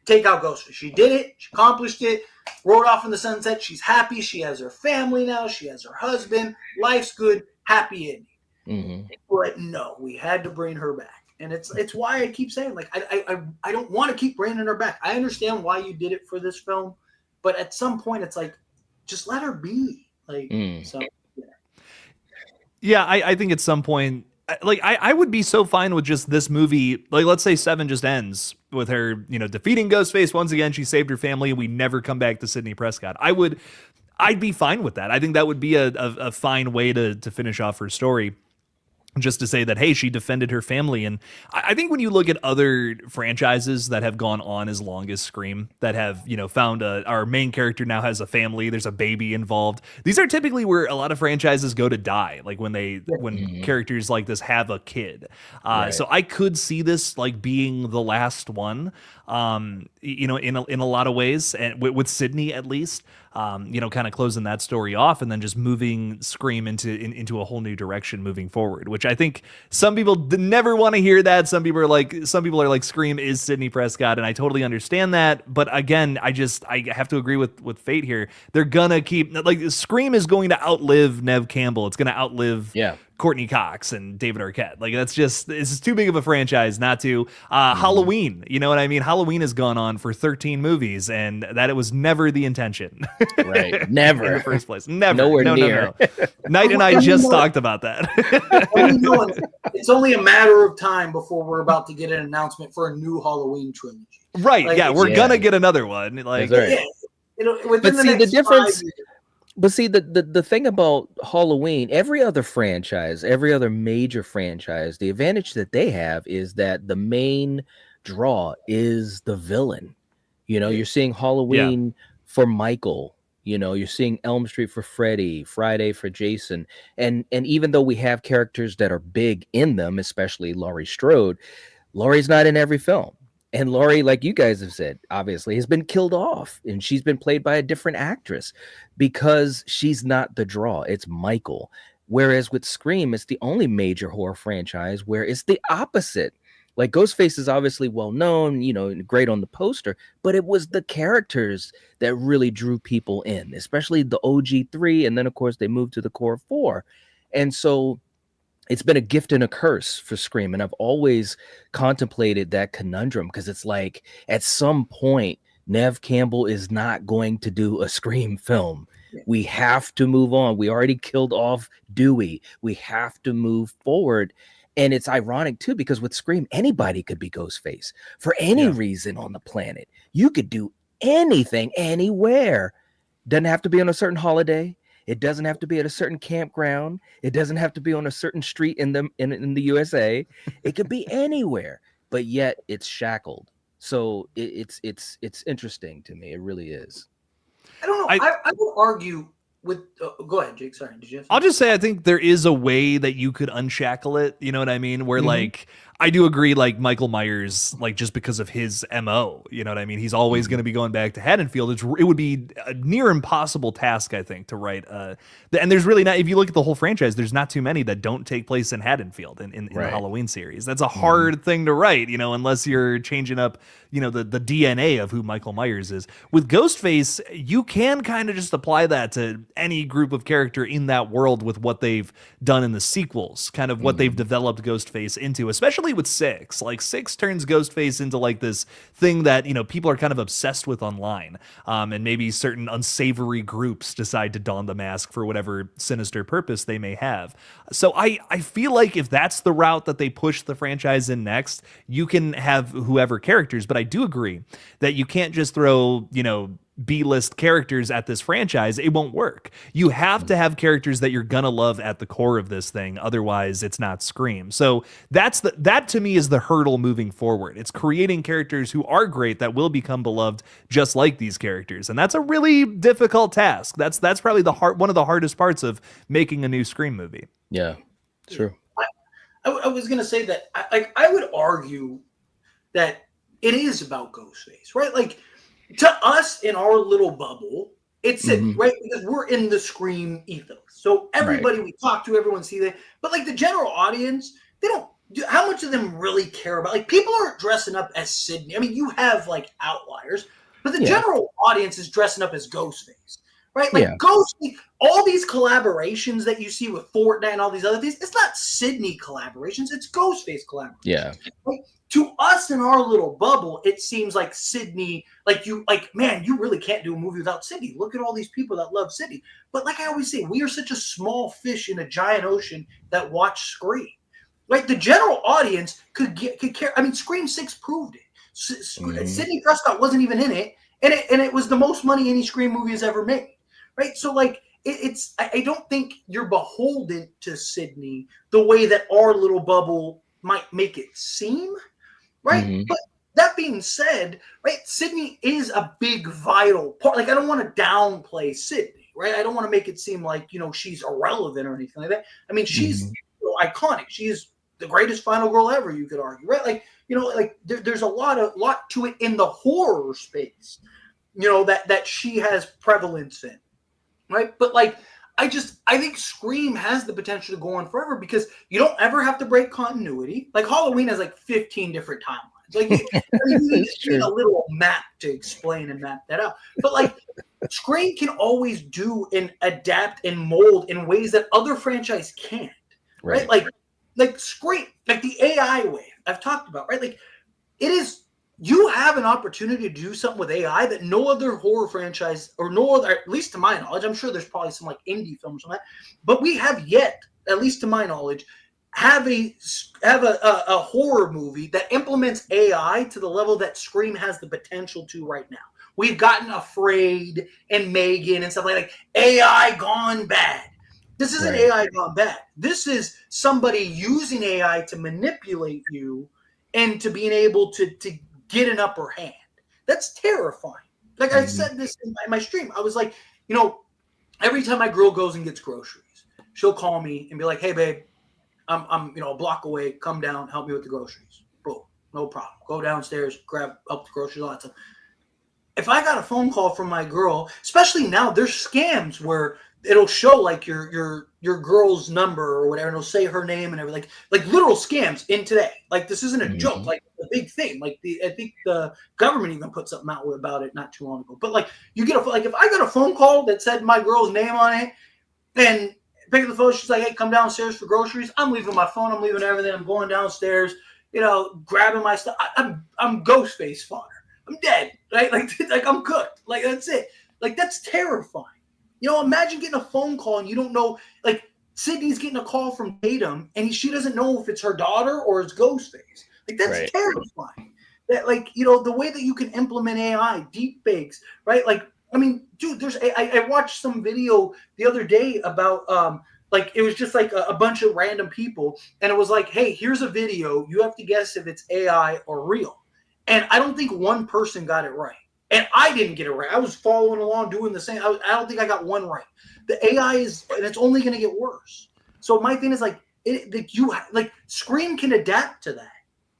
take out Ghostface. She did it. She accomplished it. Rode off in the sunset. She's happy. She has her family now. She has her husband. Life's good. Happy ending. Mm-hmm. But no, we had to bring her back, and it's why I keep saying I don't want to keep bringing her back. I understand why you did it for this film, but at some point it's like just let her be. So. Yeah, I think at some point, I would be so fine with just this movie. Let's say 7 just ends with her, defeating Ghostface once again. She saved her family, and we never come back to Sidney Prescott. I'd be fine with that. I think that would be a fine way to finish off her story. Just to say that, hey, she defended her family. And I think when you look at other franchises that have gone on as long as Scream, that have, found our main character now has a family, there's a baby involved. These are typically where a lot of franchises go to die, when characters like this have a kid. So I could see this being the last one, in a lot of ways, and with Sydney at least. Kind of closing that story off and then just moving Scream into a whole new direction moving forward, which I think some people never want to hear that. Some people are like Scream is Sidney Prescott, and I totally understand that. But again, I have to agree with Fate here. They're gonna keep Scream is going to outlive Neve Campbell. It's going to outlive Courtney Cox and David Arquette. It's too big of a franchise not to. Halloween, you know what I mean? Halloween has gone on for 13 movies, and that it was never the intention. Right. Never. In the first place. Never. Nowhere near. No. Knight and I just talked about that. It's only a matter of time before we're about to get an announcement for a new Halloween trilogy. Right. We're going to get another one. But see, the difference... But see, the thing about Halloween, every other major franchise, the advantage that they have is that the main draw is the villain. You're seeing Halloween for Michael. You're seeing Elm Street for Freddy, Friday for Jason. And even though we have characters that are big in them, especially Laurie Strode, Laurie's not in every film. And Laurie, like you guys have said, obviously has been killed off, and she's been played by a different actress because she's not the draw. It's Michael. Whereas with Scream, it's the only major horror franchise where it's the opposite. Ghostface is obviously well known, great on the poster, but it was the characters that really drew people in, especially the OG 3. And then, of course, they moved to the core 4. And so it's been a gift and a curse for Scream. And I've always contemplated that conundrum because it's like at some point, Neve Campbell is not going to do a Scream film. We have to move on. We already killed off Dewey. We have to move forward. And it's ironic, too, because with Scream, anybody could be Ghostface for any reason on the planet. You could do anything, anywhere. Doesn't have to be on a certain holiday. It doesn't have to be at a certain campground. It doesn't have to be on a certain street in the USA. It could be anywhere, but yet it's shackled. So it's interesting to me. It really is. I don't know. I will argue with. Go ahead, Jake. Sorry, did you? I'll just say I think there is a way that you could unshackle it. You know what I mean? Where I do agree, like Michael Myers, like just because of his MO, you know what I mean? He's always going to be going back to Haddonfield. It would be a near impossible task, I think, to write. And there's really not, if you look at the whole franchise, there's not too many that don't take place in Haddonfield in the Right. Halloween series. That's a hard thing to write, you know, unless you're changing up, you know, the DNA of who Michael Myers is. With Ghostface, you can kind of just apply that to any group of character in that world with what they've done in the sequels, kind of what they've developed Ghostface into, especially with 6. Like 6 turns Ghostface into like this thing that, you know, people are kind of obsessed with online. And maybe certain unsavory groups decide to don the mask for whatever sinister purpose they may have. So I feel like if that's the route that they push the franchise in next, you can have whoever characters, but I do agree that you can't just throw, you know, B-list characters at this franchise. It won't work. You have to have characters that you're gonna love at the core of this thing, otherwise it's not Scream. So that to me is the hurdle moving forward. It's creating characters who are great that will become beloved just like these characters, and that's a really difficult task. That's probably one of the hardest parts of making a new Scream movie. Yeah, true. I was gonna say that I would argue that it is about Ghostface, right? Like, to us in our little bubble, it's it, right? Because we're in the Scream ethos. So everybody we talk to, everyone see that. But like the general audience, they don't. How much of them really care about? Like, people aren't dressing up as Sidney. I mean, you have like outliers, but the general audience is dressing up as Ghostface, right? Like Ghostface, all these collaborations that you see with Fortnite and all these other things, it's not Sidney collaborations, it's Ghostface collaborations. Yeah. Right? To us in our little bubble, it seems like Sidney, man, you really can't do a movie without Sidney. Look at all these people that love Sidney. But like I always say, we are such a small fish in a giant ocean that watch Scream. Like, the general audience could care. I mean, Scream 6 proved it. Sidney Prescott wasn't even in it, and it was the most money any Scream movie has ever made. Right? So like, I don't think you're beholden to Sidney the way that our little bubble might make it seem. Right. But that being said, right, Sidney is a big, vital part. Like, I don't want to downplay Sidney, right? I don't want to make it seem like, you know, she's irrelevant or anything like that. I mean, she's iconic. She is the greatest final girl ever, you could argue, right? Like, you know, like there's a lot to it in the horror space, you know, that she has prevalence in, right? But like, I think Scream has the potential to go on forever because you don't ever have to break continuity. Like, Halloween has like 15 different timelines. Like, you need a little map to explain and map that out. But like, Scream can always do and adapt and mold in ways that other franchise can't. Right? Like Scream, like the AI wave I've talked about, right? Like, it is. You have an opportunity to do something with AI that no other horror franchise, or no other, at least to my knowledge, I'm sure there's probably some like indie films on that, but we have yet, at least to my knowledge, have a horror movie that implements AI to the level that Scream has the potential to right now. We've gotten Afraid and Megan and stuff like AI gone bad. This isn't AI gone bad. This is somebody using AI to manipulate you and to being able to get an upper hand. That's terrifying. Like, I said this in my stream. I was like, you know, every time my girl goes and gets groceries, she'll call me and be like, "Hey, babe, I'm you know, a block away. Come down, help me with the groceries." Boom, no problem. Go downstairs, grab up the groceries, all that stuff. If I got a phone call from my girl, especially now, there's scams where it'll show like your girl's number or whatever, and it'll say her name and everything, like literal scams in today. Like, this isn't a joke, like a big thing. Like, I think the government even put something out about it not too long ago. But like, you get if I got a phone call that said my girl's name on it, and pick up the phone, she's like, "Hey, come downstairs for groceries." I'm leaving my phone, I'm leaving everything, I'm going downstairs, you know, grabbing my stuff. I'm Ghostface fodder. I'm dead, right? Like I'm cooked. Like, that's it. Like, that's terrifying. You know, imagine getting a phone call and you don't know, like, Sydney's getting a call from Tatum and she doesn't know if it's her daughter or it's Ghostface. Like, that's terrifying. That, like, you know, the way that you can implement AI, deep fakes, right? Like, I mean, dude, I watched some video the other day about, like, it was just like a bunch of random people. And it was like, "Hey, here's a video. You have to guess if it's AI or real." And I don't think one person got it right. And I didn't get it right. I was following along, doing the same. I don't think I got one right. The AI is, and it's only going to get worse. So my thing is like Scream can adapt to that.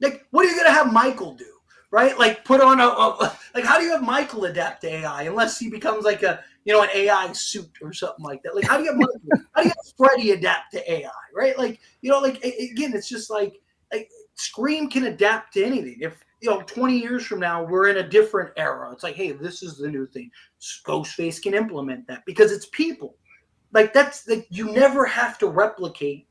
Like, what are you gonna have Michael do? Right? Like, put on like, how do you have Michael adapt to AI unless he becomes like an AI suit or something like that? Like, how do you have Michael? How do you have Freddy adapt to AI? Right? Like, like again, it's just like Scream can adapt to anything. If 20 years from now we're in a different era, it's like, hey, this is the new thing. Ghostface can implement that because it's people. Like, that's like, you never have to replicate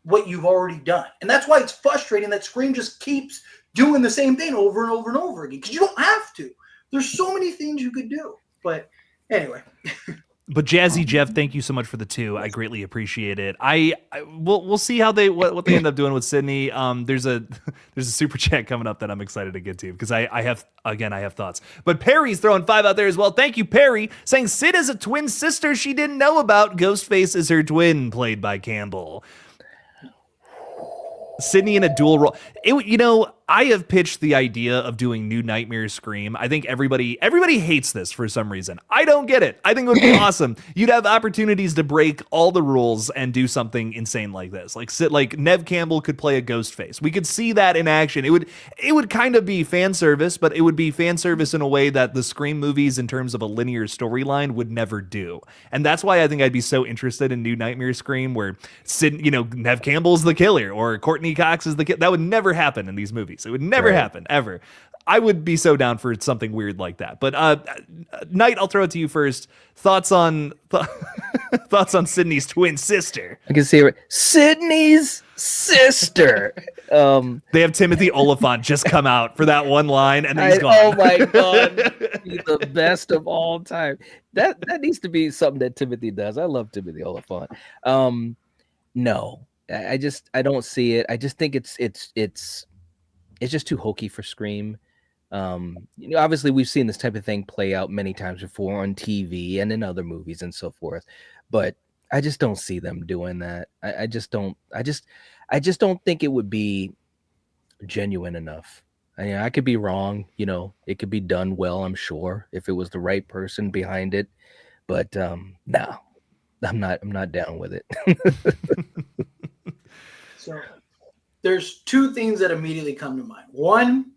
what you've already done. And that's why it's frustrating that Scream just keeps doing the same thing over and over and over again, because you don't have to. There's so many things you could do. But anyway. But Jazzy Jeff, thank you so much for the 2. I greatly appreciate it. We'll see how what they end up doing with Sydney. There's a super chat coming up that I'm excited to get to because I have thoughts. But Perry's throwing 5 out there as well. Thank you, Perry, saying Sid is a twin sister she didn't know about. Ghostface is her twin, played by Campbell. Sydney in a dual role. I have pitched the idea of doing New Nightmare Scream. I think everybody hates this for some reason. I don't get it. I think it would be awesome. You'd have opportunities to break all the rules and do something insane like this. Like Nev Campbell could play a Ghostface. We could see that in action. It would kind of be fan service, but it would be fan service in a way that the Scream movies, in terms of a linear storyline, would never do. And that's why I think I'd be so interested in New Nightmare Scream, where Nev Campbell's the killer or Courtney Cox is the killer. That would never happen in these movies. It would never happen, ever. I would be so down for something weird like that. But Knight, I'll throw it to you first. Thoughts on Sydney's twin sister? I can see her. Sydney's sister. They have Timothy Oliphant just come out for that one line, and then he's gone. Oh my god, he's the best of all time. That needs to be something that Timothy does. I love Timothy Oliphant. No, I don't see it. I just think it's just too hokey for Scream. Obviously we've seen this type of thing play out many times before on TV and in other movies and so forth, but I just don't see them doing that. I just don't think it would be genuine enough. I could be wrong. It could be done well, I'm sure, if it was the right person behind it, but no, I'm not down with it. So there's 2 things that immediately come to mind. One,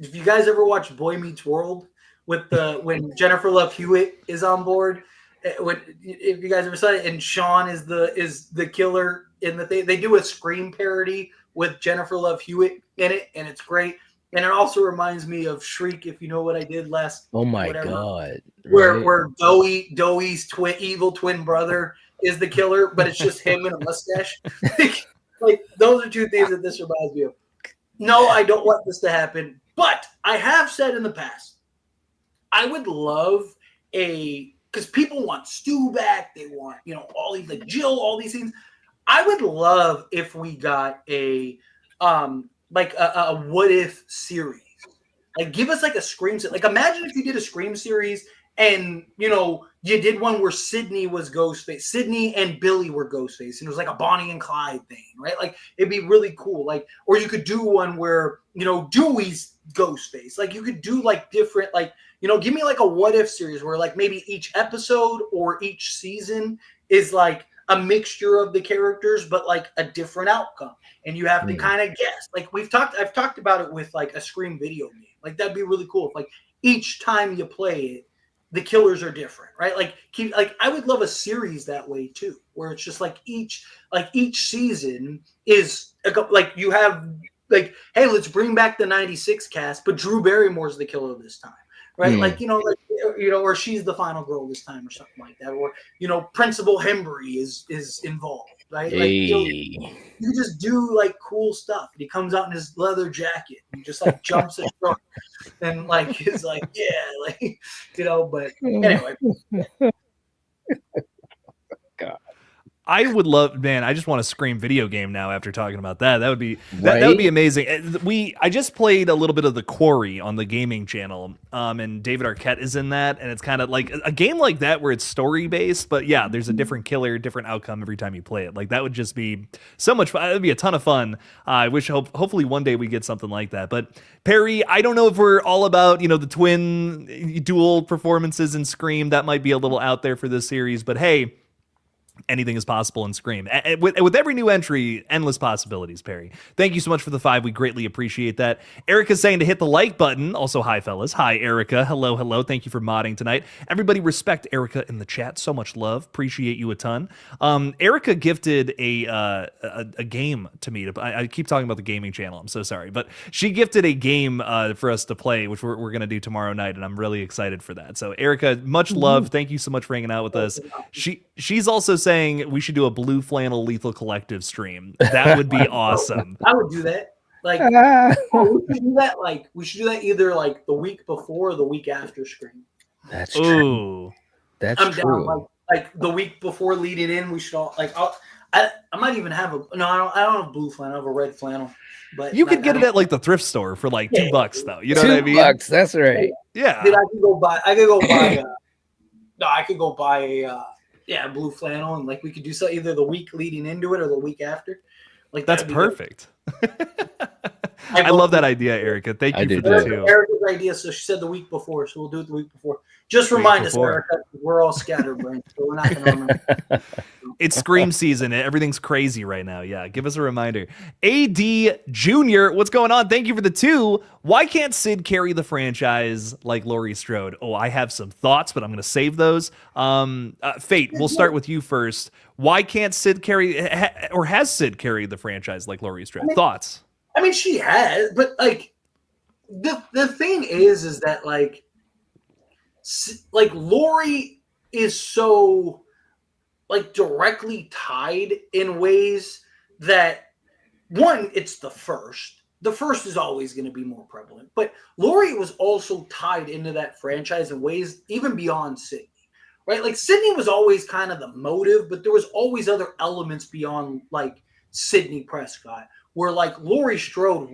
if you guys ever watch Boy Meets World with when Jennifer Love Hewitt is on board, if you guys ever saw it, and Sean is the killer in the thing, they do a Scream parody with Jennifer Love Hewitt in it, and it's great. And it also reminds me of Shriek, If You Know What I Did Last. Oh my god! Where Doey's evil twin brother is the killer, but it's just him in a mustache. Like, those are 2 things that this reminds me of. No, I don't want this to happen, but I have said in the past, I would love because people want Stu back, they want, all these, like Jill, all these things. I would love if we got a what if series. Like, give us like a Scream series. Like, imagine if you did a Scream series and, you did one where Sydney was Ghostface. Sydney and Billy were Ghostface. And it was like a Bonnie and Clyde thing, right? Like, it'd be really cool. Like, or you could do one where, Dewey's Ghostface. Like, you could do like different, like, give me like a what if series where like maybe each episode or each season is like a mixture of the characters, but like a different outcome. And you have to kind of guess. Like, I've talked about it with like a Scream video game. Like, that'd be really cool. If like each time you play it, the killers are different, right? Like, I would love a series that way too, where it's just like each season is like, you have like, hey, let's bring back the 96 cast, but Drew Barrymore's the killer this time, right? Like, or she's the final girl this time or something like that. Or, Principal Hembry is involved, right? Like, you just do like cool stuff. And he comes out in his leather jacket and just like jumps in front and like is like, yeah, like, but anyway. God. I would love, man. I just want to Scream video game now after talking about that. That would be that would be amazing. I just played a little bit of The Quarry on the gaming channel, and David Arquette is in that, and it's kind of like a game like that where it's story based, but yeah, there's a different killer, different outcome every time you play it. Like, that would just be so much fun. It'd be a ton of fun. I wish, hopefully, one day we get something like that. But Perry, I don't know if we're all about the twin dual performances in Scream. That might be a little out there for this series, but hey. anything is possible in Scream. With every new entry, endless possibilities, Perry. Thank you so much for the 5. We greatly appreciate that. Erica's saying to hit the like button. Also, hi, fellas. Hi, Erica. Hello, hello. Thank you for modding tonight. Everybody respect Erica in the chat. So much love. Appreciate you a ton. Erica gifted a game to me. I keep talking about the gaming channel. I'm so sorry. But she gifted a game for us to play, which we're going to do tomorrow night, and I'm really excited for that. So, Erica, much love. Thank you so much for hanging out with us. She's also saying we should do a Blue Flannel Lethal Collective stream. That would be awesome. I would do that. Like, we should do that. Like, we should do that either like the week before or the week after Scream. That's true. I'm true. Down. Like the week before leading in, we should all like. I might even have I don't have blue flannel. I have a red flannel. But you could get it at like the thrift store for like $2 though. You know what I mean? $2. That's right. Yeah. Dude, I could go buy a blue flannel, and like we could do so either the week leading into it or the week after. Like that's perfect. I love that idea, Erica. Thank you for that too. Erica's idea, so she said the week before, so we'll do it the week before. Just remind us, Erica, we're all scatterbrained, so we're not going to remember. It's Scream season. Everything's crazy right now. Yeah, give us a reminder. AD Jr., what's going on? Thank you for the 2. Why can't Sid carry the franchise like Laurie Strode? Oh, I have some thoughts, but I'm going to save those. Fate, we'll start with you first. Why can't Sid carry, or has Sid carried the franchise like Laurie Strode? Thoughts? I mean, she has, but like the thing is that like Laurie is so like directly tied in ways that one, it's the first. The first is always going to be more prevalent, but Laurie was also tied into that franchise in ways even beyond Sydney, right? Like Sydney was always kind of the motive, but there was always other elements beyond like Sydney Prescott. Where like Laurie Strode,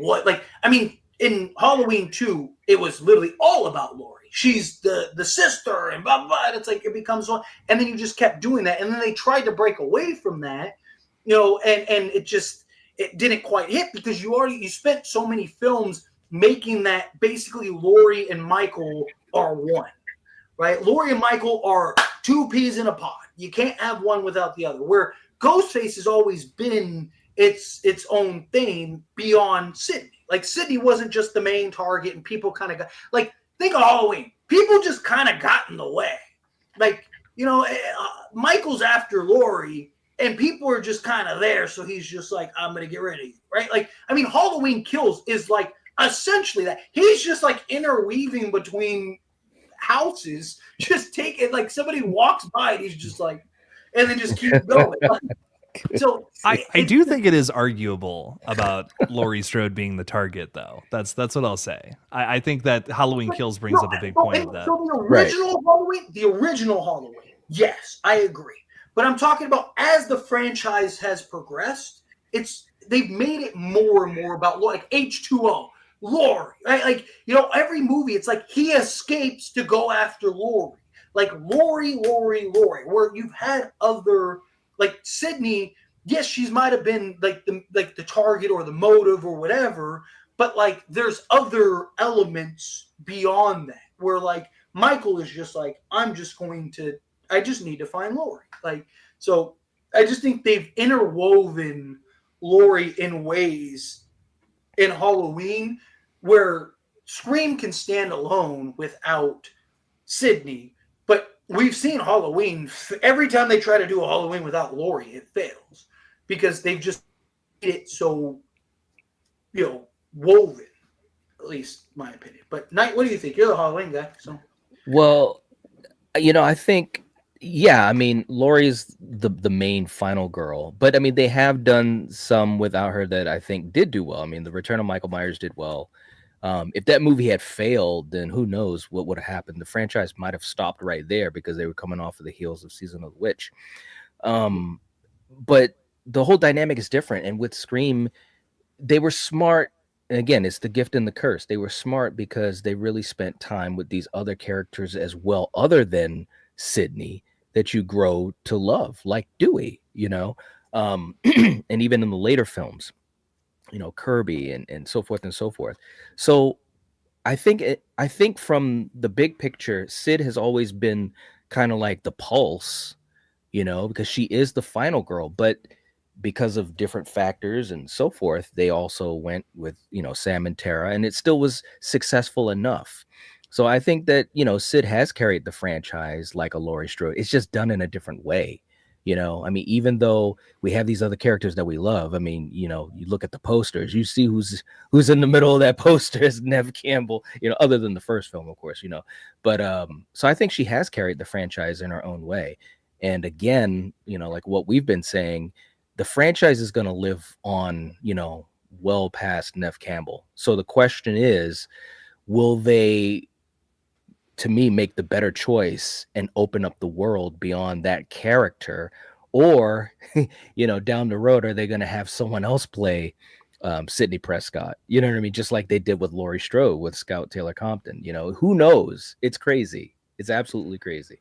in Halloween 2, it was literally all about Laurie. She's the sister and blah, blah, blah. And it's like it becomes one. And then you just kept doing that. And then they tried to break away from that, and it didn't quite hit because you spent so many films making that basically Laurie and Michael are one, right? Laurie and Michael are 2 peas in a pod. You can't have one without the other. Where Ghostface has always been its own thing beyond Sydney. Like Sydney wasn't just the main target, and people kind of got like think of Halloween. People just kind of got in the way. Like Michael's after Laurie, and people are just kind of there. So he's just like, I'm gonna get rid of you, right? Like I mean, Halloween Kills is like essentially that. He's just like interweaving between houses, just taking like somebody walks by, and he's just like, and then just keep going. So I do think it is arguable about Laurie Strode being the target, though. That's what I'll say. I think that Halloween Kills brings up a big point of that. So the original Halloween, yes, I agree. But I'm talking about as the franchise has progressed, they've made it more and more about like H2O, Laurie, right? Like every movie, it's like he escapes to go after Laurie, like Laurie, where you've had other. Like Sydney, yes, she might have been like the target or the motive or whatever, but like there's other elements beyond that where like Michael is just like, I just need to find Laurie. Like, so I just think they've interwoven Laurie in ways in Halloween where Scream can stand alone without Sydney, but we've seen Halloween. Every time they try to do a Halloween without Laurie, it fails because they've just made it so, woven. At least my opinion. But Knight, what do you think? You're the Halloween guy. So, well, I think, yeah. I mean, Laurie's the main final girl, but I mean, they have done some without her that I think did do well. I mean, The Return of Michael Myers did well. If that movie had failed, then who knows what would have happened. The franchise might have stopped right there because they were coming off of the heels of Season of the Witch. But the whole dynamic is different. And with Scream, they were smart. And again, it's the gift and the curse. They were smart because they really spent time with these other characters as well, other than Sydney, that you grow to love, like Dewey, and even in the later films. Kirby and so forth and so forth. So I think from the big picture, Sid has always been kind of like the pulse because she is the final girl. But because of different factors and so forth, they also went with, Sam and Tara, and it still was successful enough. So I think that, Sid has carried the franchise like a Laurie Strode. It's just done in a different way. I mean, even though we have these other characters that we love, I mean, you look at the posters, you see who's in the middle of that poster is Nev Campbell, other than the first film, of course, but so I think she has carried the franchise in her own way. And again, like what we've been saying, the franchise is going to live on, well past Nev Campbell. So the question is, will they, to me, make the better choice and open up the world beyond that character? Or, down the road, are they going to have someone else play Sidney Prescott? You know what I mean? Just like they did with Laurie Strode with Scout Taylor Compton. Who knows? It's crazy. It's absolutely crazy.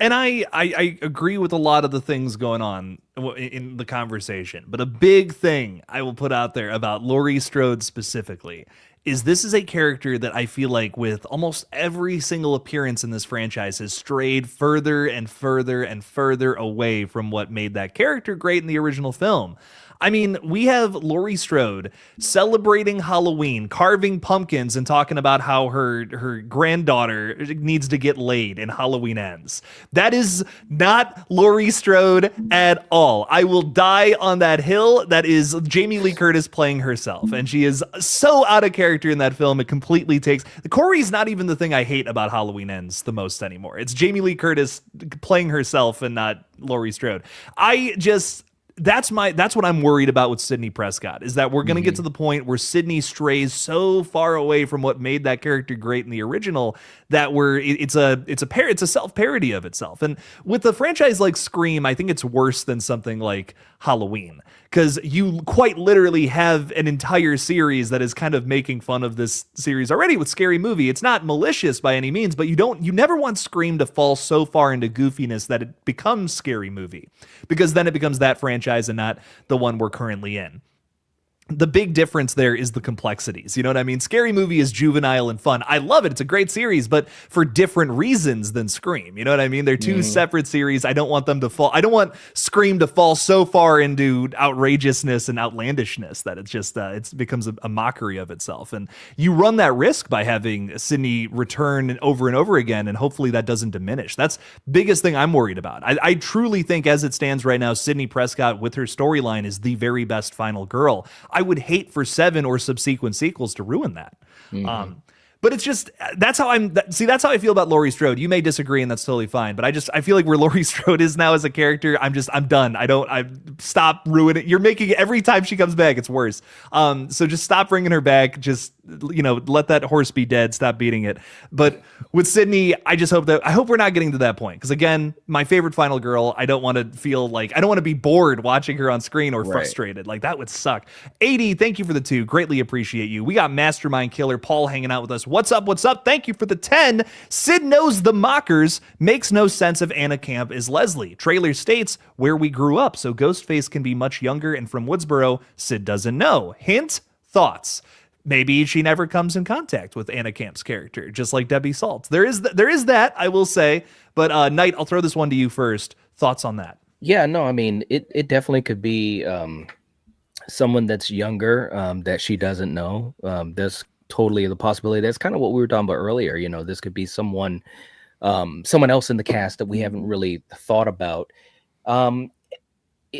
And I agree with a lot of the things going on in the conversation, but a big thing I will put out there about Laurie Strode specifically is this is a character that I feel like with almost every single appearance in this franchise has strayed further and further and further away from what made that character great in the original film. I mean, we have Laurie Strode celebrating Halloween, carving pumpkins, and talking about how her granddaughter needs to get laid and Halloween ends. That is not Laurie Strode at all. I will die on that hill. That is Jamie Lee Curtis playing herself, and she is so out of character in that film. It completely takes... Corey's not even the thing I hate about Halloween Ends the most anymore. It's Jamie Lee Curtis playing herself and not Laurie Strode. That's what I'm worried about with Sidney Prescott, is that we're going to get to the point where Sidney strays so far away from what made that character great in the original that it's a self-parody of itself. And with a franchise like Scream, I think it's worse than something like Halloween, because you quite literally have an entire series that is kind of making fun of this series already with Scary Movie. It's not malicious by any means, but you never want Scream to fall so far into goofiness that it becomes Scary Movie, because then it becomes that franchise and not the one we're currently in. The big difference there is the complexities. You know what I mean? Scary Movie is juvenile and fun. I love it. It's a great series, but for different reasons than Scream. You know what I mean? They're two separate series. I don't want them to fall. I don't want Scream to fall so far into outrageousness and outlandishness that it's just it becomes a mockery of itself. And you run that risk by having Sidney return over and over again, and hopefully that doesn't diminish. That's the biggest thing I'm worried about. I truly think, as it stands right now, Sidney Prescott with her storyline is the very best final girl. I would hate for 7 or subsequent sequels to ruin that. But it's just, that's how I feel about Laurie Strode. You may disagree, and that's totally fine. But I feel like where Laurie Strode is now as a character, I'm done. I stop ruining it. You're making it every time she comes back, it's worse. So just stop bringing her back. Just, let that horse be dead. Stop beating it. But with Sidney, I hope we're not getting to that point. Because again, my favorite final girl, I don't want to be bored watching her on screen or frustrated. Like, that would suck. 80, thank you for the 2. Greatly appreciate you. We got Mastermind Killer Paul hanging out with us. What's up? What's up? Thank you for the 10. Sid knows the mockers. Makes no sense if Anna Camp is Leslie. Trailer states where we grew up, so Ghostface can be much younger and from Woodsboro. Sid doesn't know. Hint, thoughts. Maybe she never comes in contact with Anna Camp's character, just like Debbie Saltz. There is that, I will say. But Knight, I'll throw this one to you first. Thoughts on that? Yeah, no, I mean, it definitely could be someone that's younger that she doesn't know. There's totally the possibility. That's kind of what we were talking about earlier. This could be someone else in the cast that we haven't really thought about.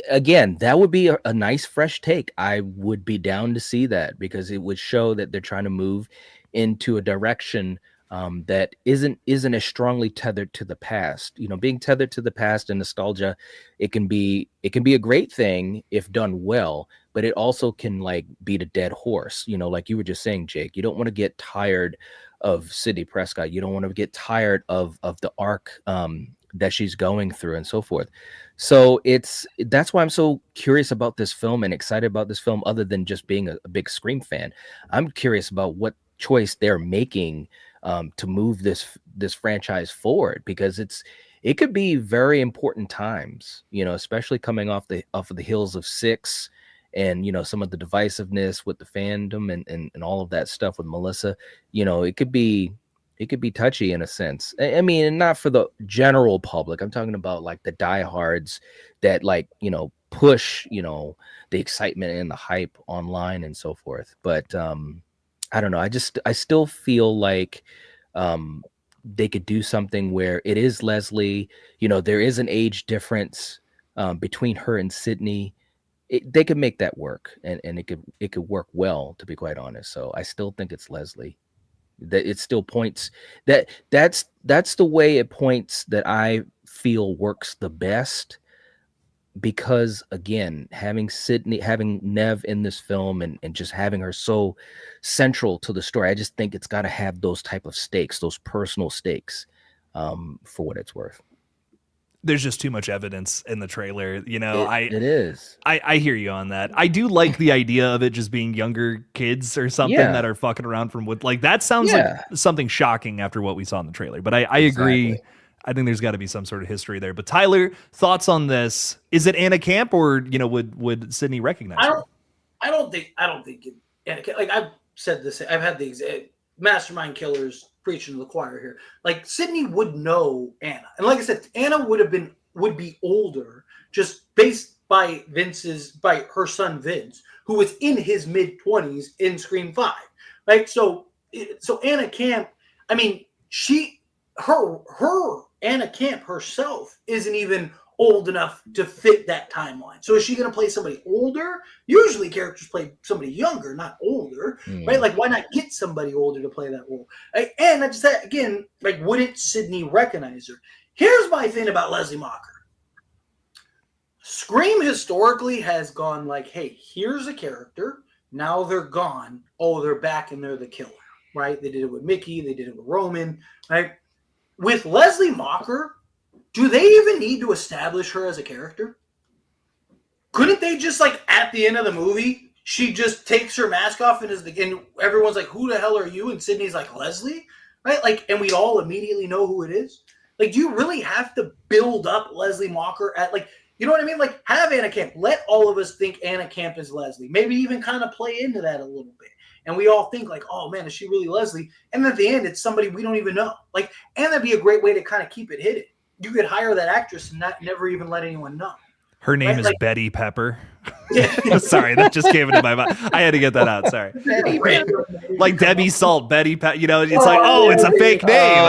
Again, that would be a nice fresh take. I would be down to see that, because it would show that they're trying to move into a direction that isn't as strongly tethered to the past. Being tethered to the past and nostalgia, it can be a great thing if done well, but it also can beat a dead horse. Like you were just saying, Jake, you don't want to get tired of Sidney Prescott. You don't want to get tired of the arc that she's going through and so forth. So that's why I'm so curious about this film and excited about this film, other than just being a big Scream fan. I'm curious about what choice they're making to move this franchise forward, because it could be very important times, especially coming off of the heels of 6 and some of the divisiveness with the fandom and all of that stuff with Melissa. It could be touchy in a sense. I mean, not for the general public. I'm talking about like the diehards that like, push, the excitement and the hype online and so forth. But I don't know. I still feel like they could do something where it is Leslie, there is an age difference between her and Sydney. They could make that work, and it could work well, to be quite honest. So I still think it's Leslie. That it still points that's the way it points that I feel works the best, because again, having Nev in this film and just having her so central to the story, I just think it's got to have those type of stakes, those personal stakes, for what it's worth. There's just too much evidence in the trailer, It is. I hear you on that. I do like the idea of it just being younger kids or something that are fucking around from wood. Like that sounds like something shocking after what we saw in the trailer. But I agree. I think there's got to be some sort of history there. But Tyler, thoughts on this? Is it Anna Camp, or would Sydney recognize her? I don't think Anna Camp, like I've said this. I've had these mastermind killers preaching to the choir here. Like Sydney would know Anna, and like I said, Anna would be older, just based by her son Vince, who was in his mid-20s in Scream 5. Right? So Anna Camp, I mean, her Anna Camp herself isn't even old enough to fit that timeline. So is she going to play somebody older? Usually characters play somebody younger, not older, right? Like, why not get somebody older to play that role? And I just said, again, like, wouldn't Sydney recognize her? Here's my thing about Leslie Mocker. Scream historically has gone like, hey, here's a character. Now they're gone. Oh, they're back and they're the killer, right? They did it with Mickey. They did it with Roman, right? With Leslie Mocker, do they even need to establish her as a character? Couldn't they just, like, at the end of the movie, she just takes her mask off and everyone's like, who the hell are you? And Sydney's like, Leslie? Right? Like, and we all immediately know who it is. Like, do you really have to build up Leslie Mocker at, like, you know what I mean? Like, have Anna Camp. Let all of us think Anna Camp is Leslie. Maybe even kind of play into that a little bit. And we all think like, oh man, is she really Leslie? And at the end, it's somebody we don't even know. Like, and that'd be a great way to kind of keep it hidden. You could hire that actress and never even let anyone know. Her name is Betty Pepper. Sorry, that just came into my mind. I had to get that out. Sorry. Like Debbie Salt, Betty Pepper. It's like, it's a fake name.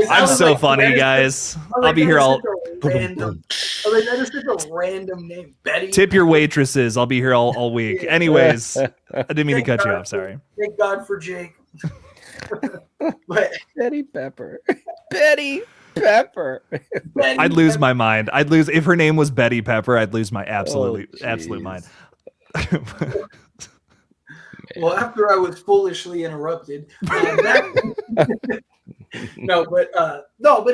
I'm so funny, guys. I'll be here all. That is such a random name, Betty. Tip your waitresses. I'll be here all week. Anyways, I didn't mean to cut you off. Sorry. Thank God for Jake. But Betty Pepper. Betty Pepper. I'd lose my mind. If her name was Betty Pepper, I'd lose my absolute mind. Well, after I was foolishly interrupted, but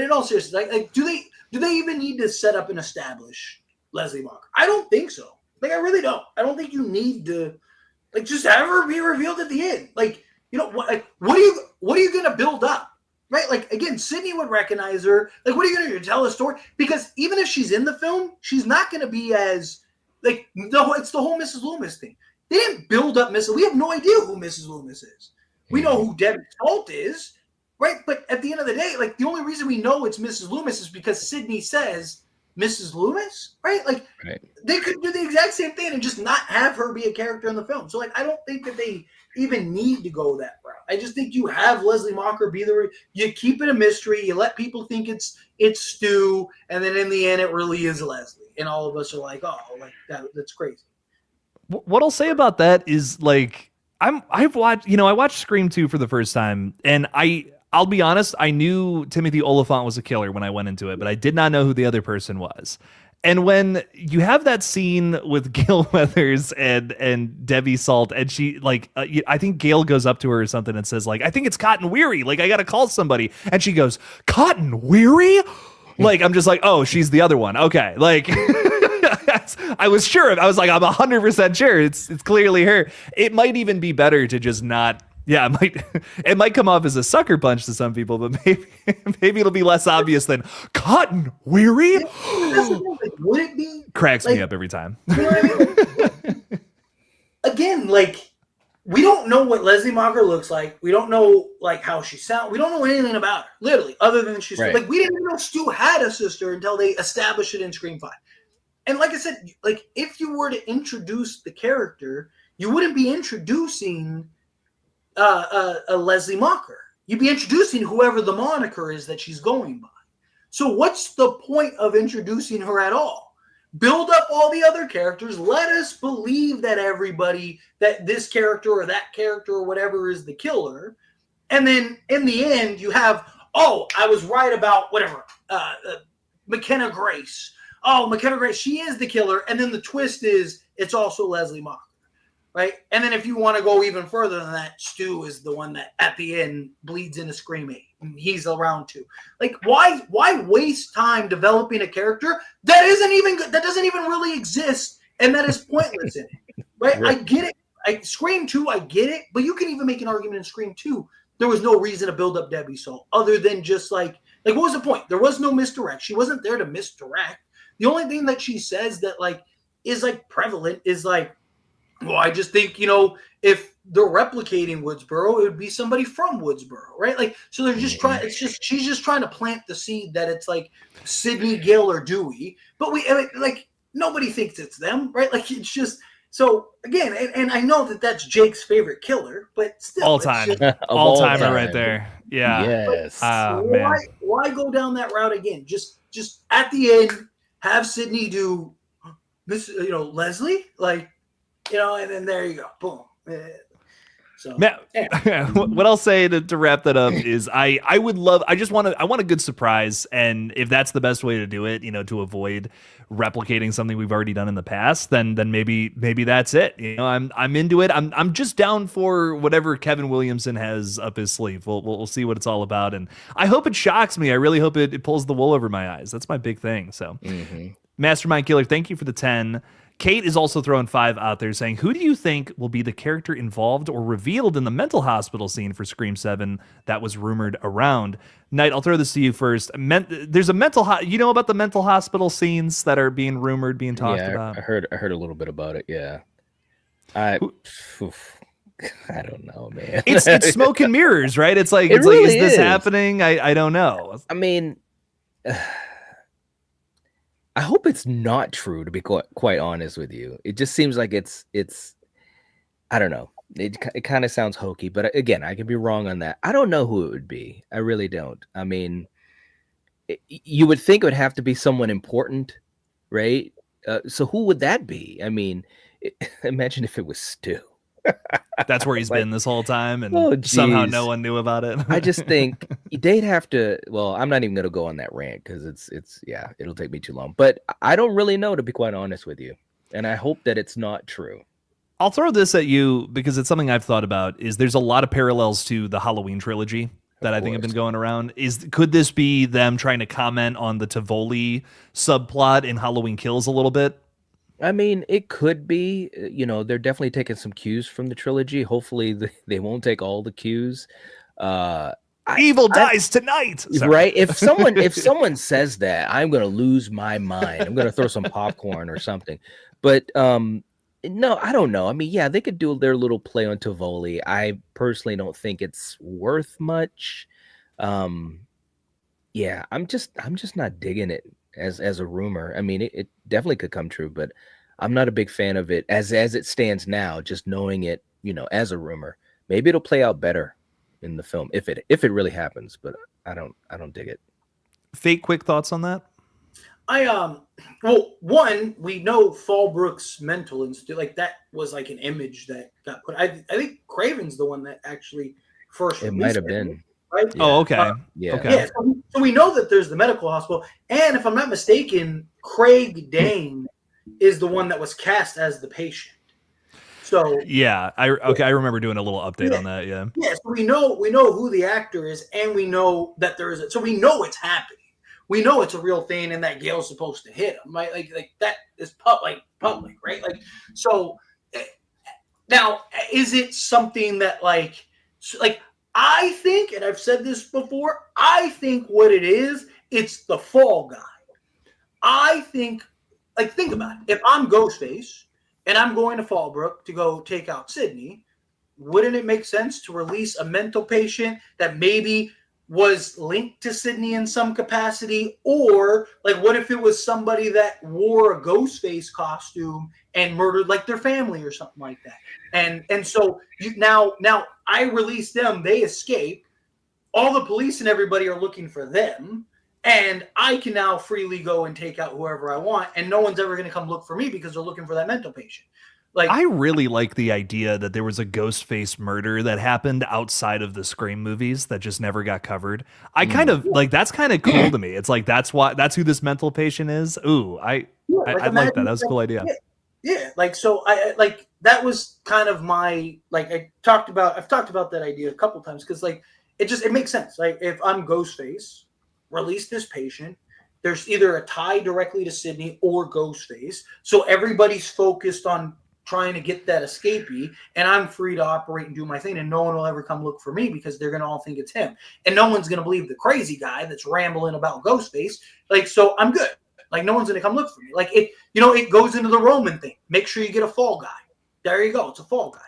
in all seriousness, like do they even need to set up and establish Leslie Mocker? I don't think so. Like, I really don't. I don't think you need to, like, just have her be revealed at the end. Like, what are you going to build up? Right? Like, again, Sydney would recognize her. Like, what are you going to do? Tell a story? Because even if she's in the film, she's not going to be as, like, it's the whole Mrs. Loomis thing. They didn't build up Mrs. We have no idea who Mrs. Loomis is. We know who Debbie Salt is, right? But at the end of the day, like, the only reason we know it's Mrs. Loomis is because Sydney says Mrs. Loomis, right? Like, they could do the exact same thing and just not have her be a character in the film. So, like, I don't think that they even need to go that route. I just think you have Leslie Mocker be you keep it a mystery, you let people think it's Stu, and then in the end it really is Leslie. And all of us are like, oh, like that's crazy. What I'll say about that is, like, I watched Scream 2 for the first time, and I'll be honest, I knew Timothy Olyphant was a killer when I went into it, but I did not know who the other person was. And when you have that scene with Gail Weathers and Debbie Salt, and she, like, I think Gail goes up to her or something and says, like, I think it's Cotton Weary. Like, I got to call somebody. And she goes, Cotton Weary? Like, I'm just like, oh, she's the other one. Okay. Like, I was sure. I was like, I'm 100% sure. It's clearly her. It might even be better to just not. Yeah, it might come off as a sucker punch to some people, but maybe it'll be less obvious than Cotton Weary. Would it be? Cracks me up every time. You know what I mean? Again, like, we don't know what Leslie Mocker looks like. We don't know like how she sounds. We don't know anything about her, literally, other than she's Right. like we didn't even know Stu had a sister until they established it in Scream 5. And like I said, like if you were to introduce the character, you wouldn't be introducing a Leslie Mocker. You'd be introducing whoever the moniker is that she's going by. So what's the point of introducing her at all? Build up all the other characters. Let us believe that that this character or that character or whatever is the killer. And then in the end, you have, oh, I was right about whatever, McKenna Grace. Oh, McKenna Grace, she is the killer. And then the twist is it's also Leslie Mocker. Right? And then if you want to go even further than that, Stu is the one that at the end bleeds into Scream 8. And he's around too. Like, why waste time developing a character that isn't even good, that doesn't even really exist, and that is pointless in it? Right? I get it. Scream 2, I get it, but you can even make an argument in Scream 2. There was no reason to build up Debbie Soul other than just like what was the point? There was no misdirect. She wasn't there to misdirect. The only thing that she says that like is like prevalent is like, well, I just think, if they're replicating Woodsboro, it would be somebody from Woodsboro, right? Like, so they're just trying, she's just trying to plant the seed that it's like Sydney, Gill, or Dewey, but nobody thinks it's them, right? Like, it's just, so again, and I know that that's Jake's favorite killer, but still. All time. All timer right there. Yeah. Yes. Man. Why go down that route again? Just at the end, have Sydney do this, Leslie, like, and then there you go. Boom. So, yeah. What I'll say to wrap that up is I want a good surprise. And if that's the best way to do it, to avoid replicating something we've already done in the past, then maybe that's it. I'm into it. I'm just down for whatever Kevin Williamson has up his sleeve. We'll see what it's all about. And I hope it shocks me. I really hope it pulls the wool over my eyes. That's my big thing. So Mastermind Killer, thank you for the 10. Kate is also throwing 5 out there saying, who do you think will be the character involved or revealed in the mental hospital scene for Scream 7 that was rumored around? Knight, I'll throw this to you first. There's a about the mental hospital scenes that are being rumored, being talked about? I heard a little bit about it, yeah. I don't know, man. It's smoke and mirrors, right? It's like, is this happening? I don't know. I mean, I hope it's not true, to be quite honest with you. It just seems like it's I don't know. It kind of sounds hokey, but again, I could be wrong on that. I don't know who it would be. I really don't. I mean, you would think it would have to be someone important, right? So who would that be? I mean, imagine if it was Stu. That's where he's been this whole time, and somehow no one knew about it. I just think they'd have to. Well, I'm not even going to go on that rant because it'll take me too long. But I don't really know, to be quite honest with you, and I hope that it's not true. I'll throw this at you because it's something I've thought about. There's a lot of parallels to the Halloween trilogy that I think have been going around. Could this be them trying to comment on the Tivoli subplot in Halloween Kills a little bit? I mean, it could be. They're definitely taking some cues from the trilogy. Hopefully, they won't take all the cues. Evil dies tonight, right? If someone says that, I'm gonna lose my mind. I'm gonna throw some popcorn or something. But no, I don't know. I mean, yeah, they could do their little play on Tivoli. I personally don't think it's worth much. Yeah, I'm just not digging it as a rumor. I mean, it definitely could come true, but I'm not a big fan of it as it stands now, just knowing it, as a rumor. Maybe it'll play out better in the film if it really happens, but I don't dig it. Fake quick thoughts on that? Well, one, we know Fallbrook's mental institute, like that was like an image that got put. I think Craven's the one that actually first. It might have been. Right? Yeah. Oh, okay. Yeah. Okay. Yeah. So we know that there's the medical hospital, and if I'm not mistaken, Craig Dane is the one that was cast as the patient. So yeah, I remember doing a little update on that. Yeah. Yeah. So we know who the actor is, and we know that there is. So we know it's happening. We know it's a real thing, and that Gail's supposed to hit him. Right? Like that is public, right? Like so. Now, is it something that like? I think, and I've said this before, I think what it is, it's the fall guy. I think, think about it. If I'm Ghostface and I'm going to Fallbrook to go take out Sydney, wouldn't it make sense to release a mental patient that maybe was linked to Sydney in some capacity? Or like, what if it was somebody that wore a Ghostface costume and murdered like their family or something like that? And so now I release them, they escape. All the police and everybody are looking for them, and I can now freely go and take out whoever I want, and no one's ever going to come look for me because they're looking for that mental patient. Like, I really like the idea that there was a Ghostface murder that happened outside of the Scream movies that just never got covered. I kind of like, that's kind of cool to me. It's like, that's who this mental patient is. Ooh, I like that. That was a cool idea. Yeah. Like, so I like, that was kind of my, like, I've talked about that idea a couple times. Cause like, it makes sense. Like, if I'm Ghostface, release this patient, there's either a tie directly to Sydney or Ghostface. So everybody's focused on trying to get that escapee, and I'm free to operate and do my thing, and no one will ever come look for me because they're gonna all think it's him, and no one's gonna believe the crazy guy that's rambling about Ghostface. Like, so I'm good. Like, no one's gonna come look for me. Like, it goes into the Roman thing. Make sure you get a fall guy. There you go. It's a fall guy.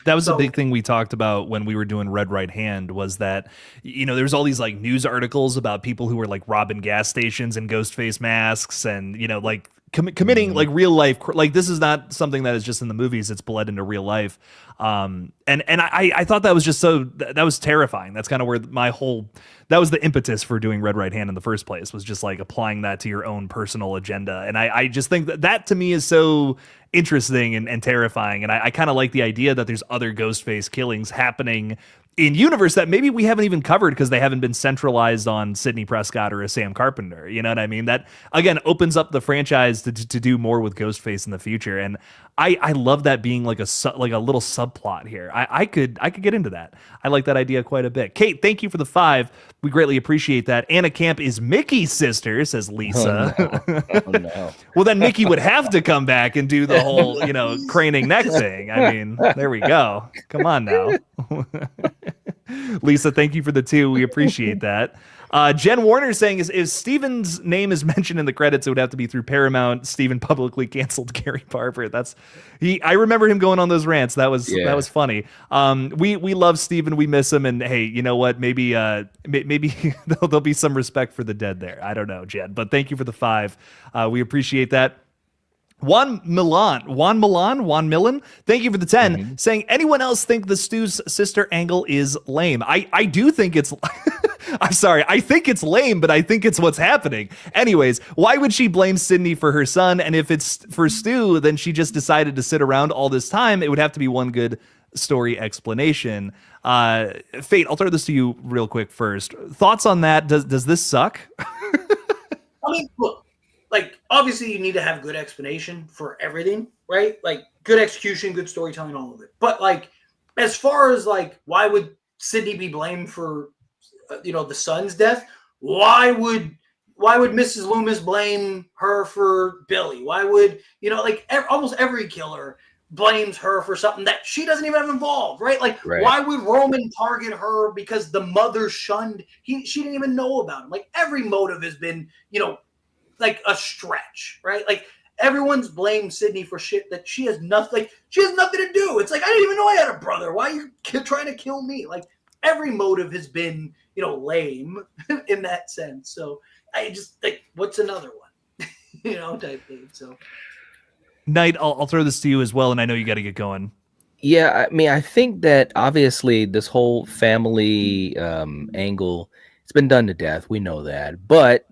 That was a big thing we talked about when we were doing Red Right Hand, was that, there's all these like news articles about people who were like robbing gas stations in Ghostface masks and, like committing like real life, like this is not something that is just in the movies, it's bled into real life. And I thought that was just that was terrifying. That's kind of where that was the impetus for doing Red Right Hand in the first place, was just like applying that to your own personal agenda. And I just think that to me is so interesting and terrifying. And I kind of like the idea that there's other Ghostface killings happening in universe that maybe we haven't even covered because they haven't been centralized on Sidney Prescott or a Sam Carpenter. You know what I mean? That again opens up the franchise to do more with Ghostface in the future. And I love that being like a little subplot here. I could get into that. I like that idea quite a bit. Kate, thank you for the 5. We greatly appreciate that. Anna Camp is Mickey's sister, says Lisa. Oh, no. Well, then Mickey would have to come back and do the whole, craning neck thing. I mean, there we go. Come on now. Lisa, thank you for the 2. We appreciate that. Jen Warner saying, if Steven's name is mentioned in the credits, it would have to be through Paramount. Steven publicly canceled Gary Barber. I remember him going on those rants. That was funny. We love Steven. We miss him. And hey, you know what? Maybe there'll be some respect for the dead there. I don't know, Jen, but thank you for the 5. We appreciate that. Juan Millen, thank you for the 10, saying, anyone else think the Stu's sister angle is lame? I do think it's I'm sorry, I think it's lame, but I think it's what's happening. Anyways, why would she blame Sydney for her son? And if it's for Stu, then she just decided to sit around all this time. It would have to be one good story explanation. Fate, I'll throw this to you real quick first. Thoughts on that? Does this suck? I mean, look, like, obviously you need to have good explanation for everything, right? Like, good execution, good storytelling, all of it. But like, as far as like, why would Sydney be blamed for, the son's death? Why would Mrs. Loomis blame her for Billy? Why would, almost every killer blames her for something that she doesn't even have involved, right? Like, why would Roman target her because the mother shunned, she didn't even know about him? Like, every motive has been, like a stretch, right? Like, everyone's blamed Sydney for shit that she has nothing to do. It's like, I didn't even know I had a brother. Why are you trying to kill me? Like, every motive has been, lame in that sense. So I just like, what's another one, type thing. So, Knight, I'll throw this to you as well, and I know you got to get going. Yeah, I mean, I think that obviously this whole family angle, it's been done to death. We know that, but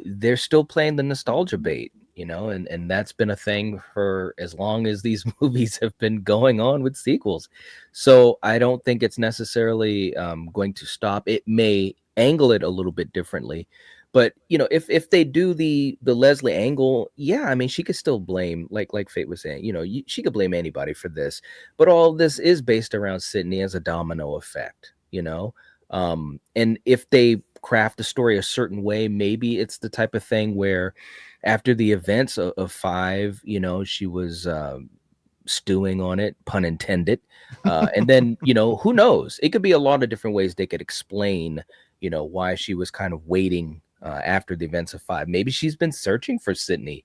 they're still playing the nostalgia bait, and that's been a thing for as long as these movies have been going on with sequels. So I don't think it's necessarily going to stop. It may angle it a little bit differently, but if they do the Leslie angle, yeah, I mean, she could still blame, like Fate was saying, she could blame anybody for this, but all of this is based around Sydney as a domino effect, and if they craft the story a certain way, maybe it's the type of thing where after the events of 5, she was stewing on it, pun intended, and then who knows, it could be a lot of different ways they could explain why she was kind of waiting after the events of 5. Maybe she's been searching for Sydney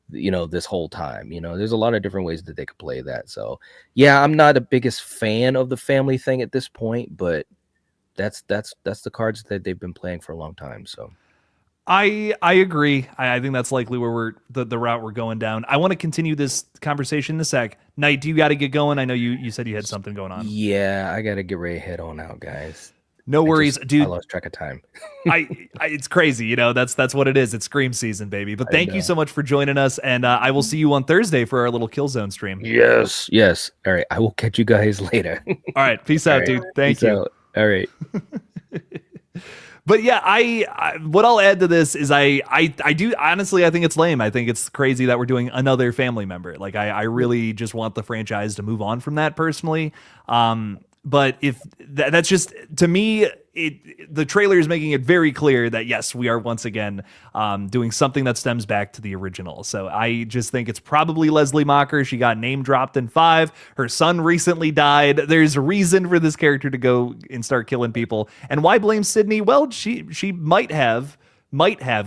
this whole time. There's a lot of different ways that they could play that. So yeah, I'm not the biggest fan of the family thing at this point, but that's the cards that they've been playing for a long time. So I agree. I think that's likely where we're the route we're going down. I want to continue this conversation in a sec. Knight, do you got to get going? I know you said you had something going on. Yeah, I gotta get ready to head on out, guys. No worries, dude. I lost track of time. It's crazy, that's what it is. It's Scream season, baby. But thank you so much for joining us, and I will see you on Thursday for our little Killzone stream. Yes. All right, I will catch you guys later. All right, peace out, dude. Thank you. Out. All right. But yeah, I what I'll add to this is I do honestly, I think it's lame. I think it's crazy that we're doing another family member. Like I really just want the franchise to move on from that personally. But if that's just, to me, the trailer is making it very clear that yes, we are once again doing something that stems back to the original. So I just think it's probably Leslie Mocker. She got name dropped in 5. Her son recently died. There's a reason for this character to go and start killing people. And why blame Sydney? Well, she might have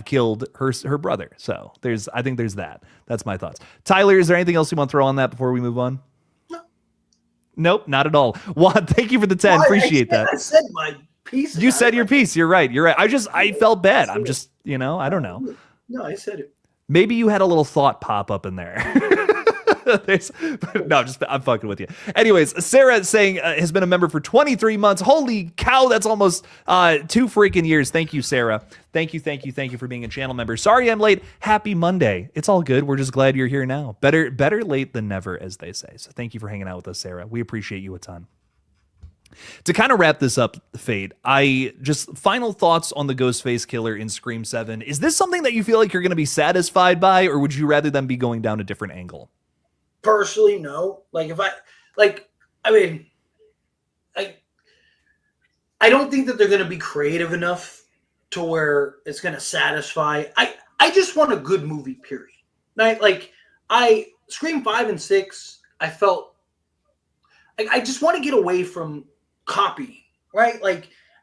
killed her brother. So I think there's that. That's my thoughts. Tyler, is there anything else you want to throw on that before we move on? Nope, not at all. Juan, thank you for the 10. Appreciate that. I said my piece. You said your piece. You're right. I felt bad. I'm just, I don't know. No, I said it. Maybe you had a little thought pop up in there. No, I'm fucking with you. Anyways, Sarah saying has been a member for 23 months. Holy cow, that's almost 2 freaking years. Thank you, Sarah. Thank you for being a channel member. Sorry I'm late. Happy Monday. It's all good. We're just glad you're here now. Better late than never, as they say. So thank you for hanging out with us, Sarah. We appreciate you a ton. To kind of wrap this up, Fade, final thoughts on the Ghostface killer in Scream 7. Is this something that you feel like you're going to be satisfied by, or would you rather them be going down a different angle? Personally, no. I don't think that they're going to be creative enough to where it's going to satisfy. I just want a good movie, period. Right? Scream 5 and 6, I felt I just want to get away from copying, right?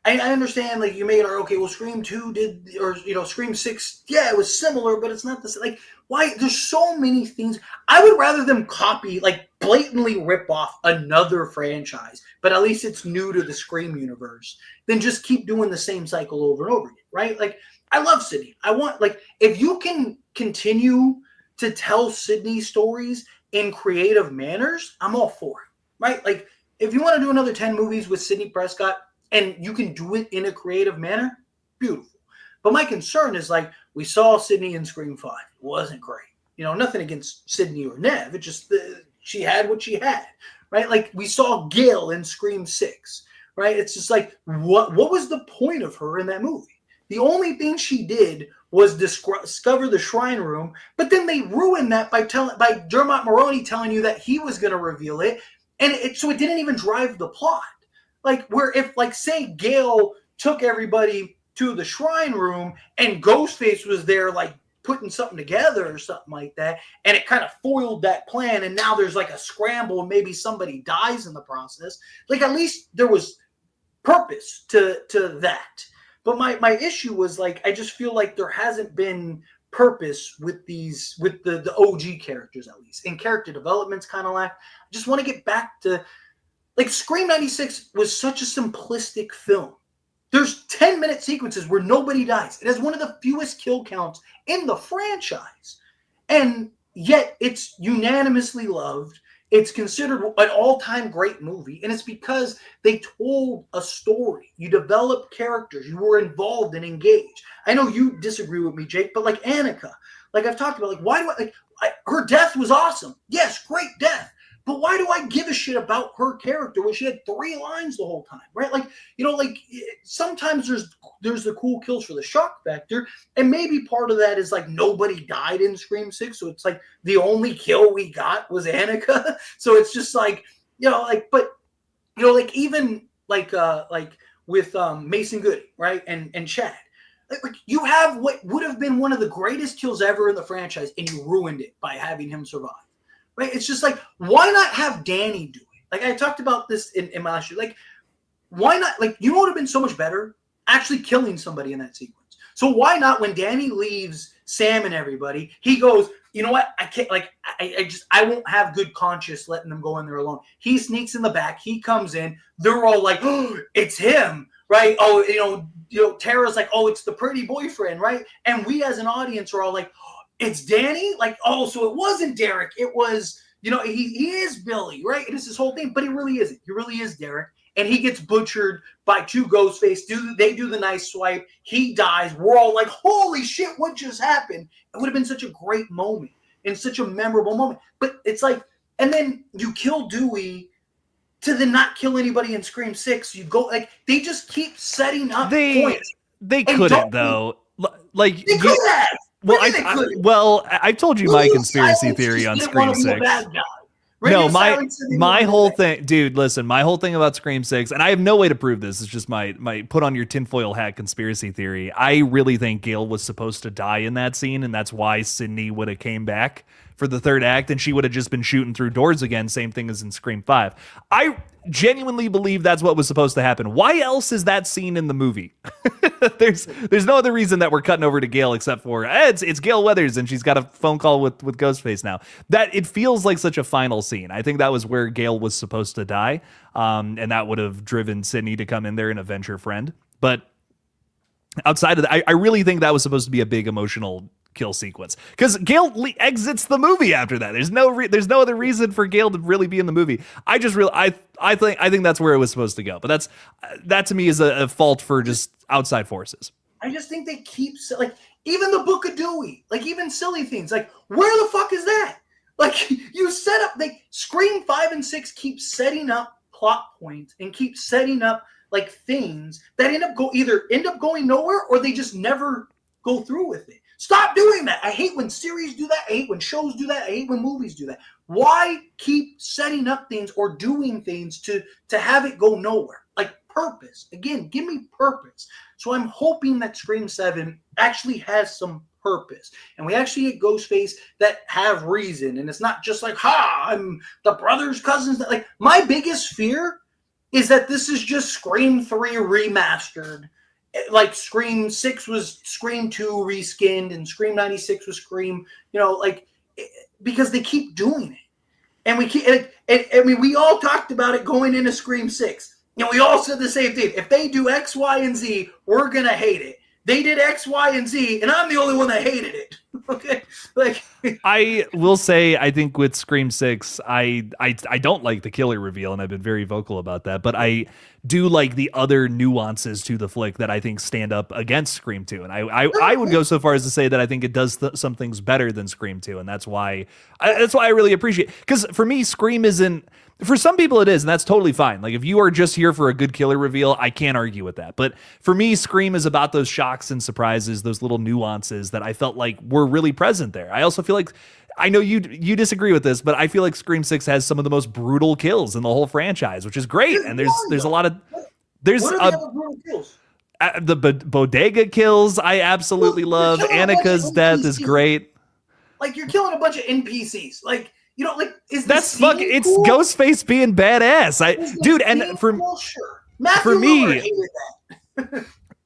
I understand, you made okay, well, Scream 2 did, or, Scream 6, yeah, it was similar, but it's not the same. Why? There's so many things. I would rather them copy, blatantly rip off another franchise, but at least it's new to the Scream universe, than just keep doing the same cycle over and over again, right? I love Sydney. I want, if you can continue to tell Sydney stories in creative manners, I'm all for it, right? If you want to do another 10 movies with Sydney Prescott, and you can do it in a creative manner, beautiful. But my concern is, we saw Sydney in Scream 5. It wasn't great. Nothing against Sydney or Nev. It just, she had what she had, right? We saw Gail in Scream 6, right? It's just what was the point of her in that movie? The only thing she did was discover the shrine room, but then they ruined that by Dermot Mulroney telling you that he was going to reveal it, and so it didn't even drive the plot. Where if, say, Gail took everybody to the shrine room and Ghostface was there, putting something together or something like that, and it kind of foiled that plan, and now there's a scramble and maybe somebody dies in the process. At least there was purpose to that. But my issue was, I just feel like there hasn't been purpose with the OG characters, at least. And character development's kind of lacked. I just want to get back to... Scream 96 was such a simplistic film. There's 10-minute sequences where nobody dies. It has one of the fewest kill counts in the franchise. And yet it's unanimously loved. It's considered an all-time great movie. And it's because they told a story. You developed characters. You were involved and engaged. I know you disagree with me, Jake, but Annika, I've talked about, why do her death was awesome. Yes, great death. But why do I give a shit about her character when she had 3 lines the whole time, right? Sometimes there's the cool kills for the shock factor, and maybe part of that is nobody died in Scream 6, so it's the only kill we got was Annika. So it's just even with Mason Goody, right, and Chad. You have what would have been one of the greatest kills ever in the franchise, and you ruined it by having him survive. Right? It's just why not have Danny do it? I talked about this in my last year. Why not? You know what would have been so much better? Actually killing somebody in that sequence. So why not, when Danny leaves Sam and everybody, he goes, you know what? I can't, like, I won't have good conscience letting them go in there alone. He sneaks in the back. He comes in. They're all like, oh, it's him, right? Oh, Tara's like, oh, it's the pretty boyfriend, right? And we as an audience are all like, oh, it's Danny? Like, oh, so it wasn't Derek. It was, he is Billy, right? It is this whole thing, but he really isn't. He really is Derek. And he gets butchered by two Ghostface. They do the nice swipe. He dies. We're all like, holy shit, what just happened? It would have been such a great moment and such a memorable moment. But it's like, and then you kill Dewey to then not kill anybody in Scream 6. You go, like, they just keep setting up points. They couldn't, though. Like, they could have. Well, I've told you my conspiracy theory on Scream 6. No, my whole thing, dude, listen, my whole thing about Scream 6, and I have no way to prove this, it's just my put on your tinfoil hat conspiracy theory. I really think Gail was supposed to die in that scene, and that's why Sydney would have came back for the third act, and she would have just been shooting through doors again, same thing as in Scream 5. I genuinely believe that's what was supposed to happen. Why else is that scene in the movie? There's no other reason that we're cutting over to Gail except for it's Gail Weathers and she's got a phone call with Ghostface now. That it feels like such a final scene. I think that was where Gail was supposed to die, and that would have driven Sydney to come in there and avenge her friend. But outside of that, I really think that was supposed to be a big emotional kill sequence because Gail exits the movie after that. There's no other reason for Gail to really be in the movie. I think that's where it was supposed to go. But that to me is a fault for just outside forces. I just think they keep, like, even the Book of Dewey, like, even silly things, like, where the fuck is that? Like, you set up, Scream 5 and 6 keep setting up plot points and keep setting up, like, things that either end up going nowhere or they just never go through with it. Stop doing that. I hate when series do that. I hate when shows do that. I hate when movies do that. Why keep setting up things or doing things to have it go nowhere? Like, purpose. Again, give me purpose. So I'm hoping that Scream 7 actually has some purpose. And we actually get Ghostface that have reason. And it's not just like, I'm the brothers, cousins. Like, my biggest fear is that this is just Scream 3 remastered. Like, Scream 6 was Scream 2 reskinned and Scream 96 was Scream, because they keep doing it. And we all talked about it going into Scream 6. And we all said the same thing. If they do X, Y, and Z, we're going to hate it. They did X, Y, and Z, and I'm the only one that hated it. Okay? Like, I will say, I think with Scream 6, I don't like the killer reveal, and I've been very vocal about that, but I do like the other nuances to the flick that I think stand up against Scream 2. And I would go so far as to say that I think it does some things better than Scream 2, and that's why I really appreciate it. Because for me, Scream isn't, for some people it is, and that's totally fine. Like, if you are just here for a good killer reveal, I can't argue with that. But for me, Scream is about those shocks and surprises, those little nuances that I felt like were really present there. I also feel like, I know you disagree with this, but I feel like Scream 6 has some of the most brutal kills in the whole franchise, which is great. And there's a lot of, what are the other brutal kills? The bodega kills I absolutely love. Annika's death is great. Like, you're killing a bunch of NPCs. Like, is that's fucking cool? It's Ghostface being badass. Dude, and for me,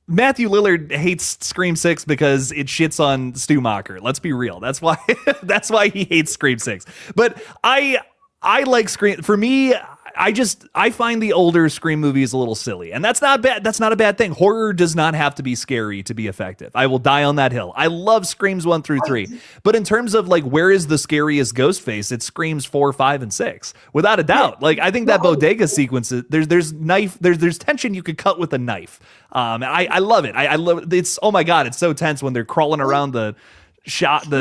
Matthew Lillard hates Scream 6 because it shits on Stu Macher. Let's be real. That's why he hates Scream 6. But I like Scream. For me, I find the older Scream movies a little silly, and that's not bad. That's not a bad thing. Horror does not have to be scary to be effective. I will die on that hill. I love Screams 1 through 3, but in terms of like where is the scariest Ghostface, it's Screams 4, 5, and 6, without a doubt. Like, I think that bodega sequence, there's tension you could cut with a knife. I love it. I love it. It's, oh my god, it's so tense when they're crawling around the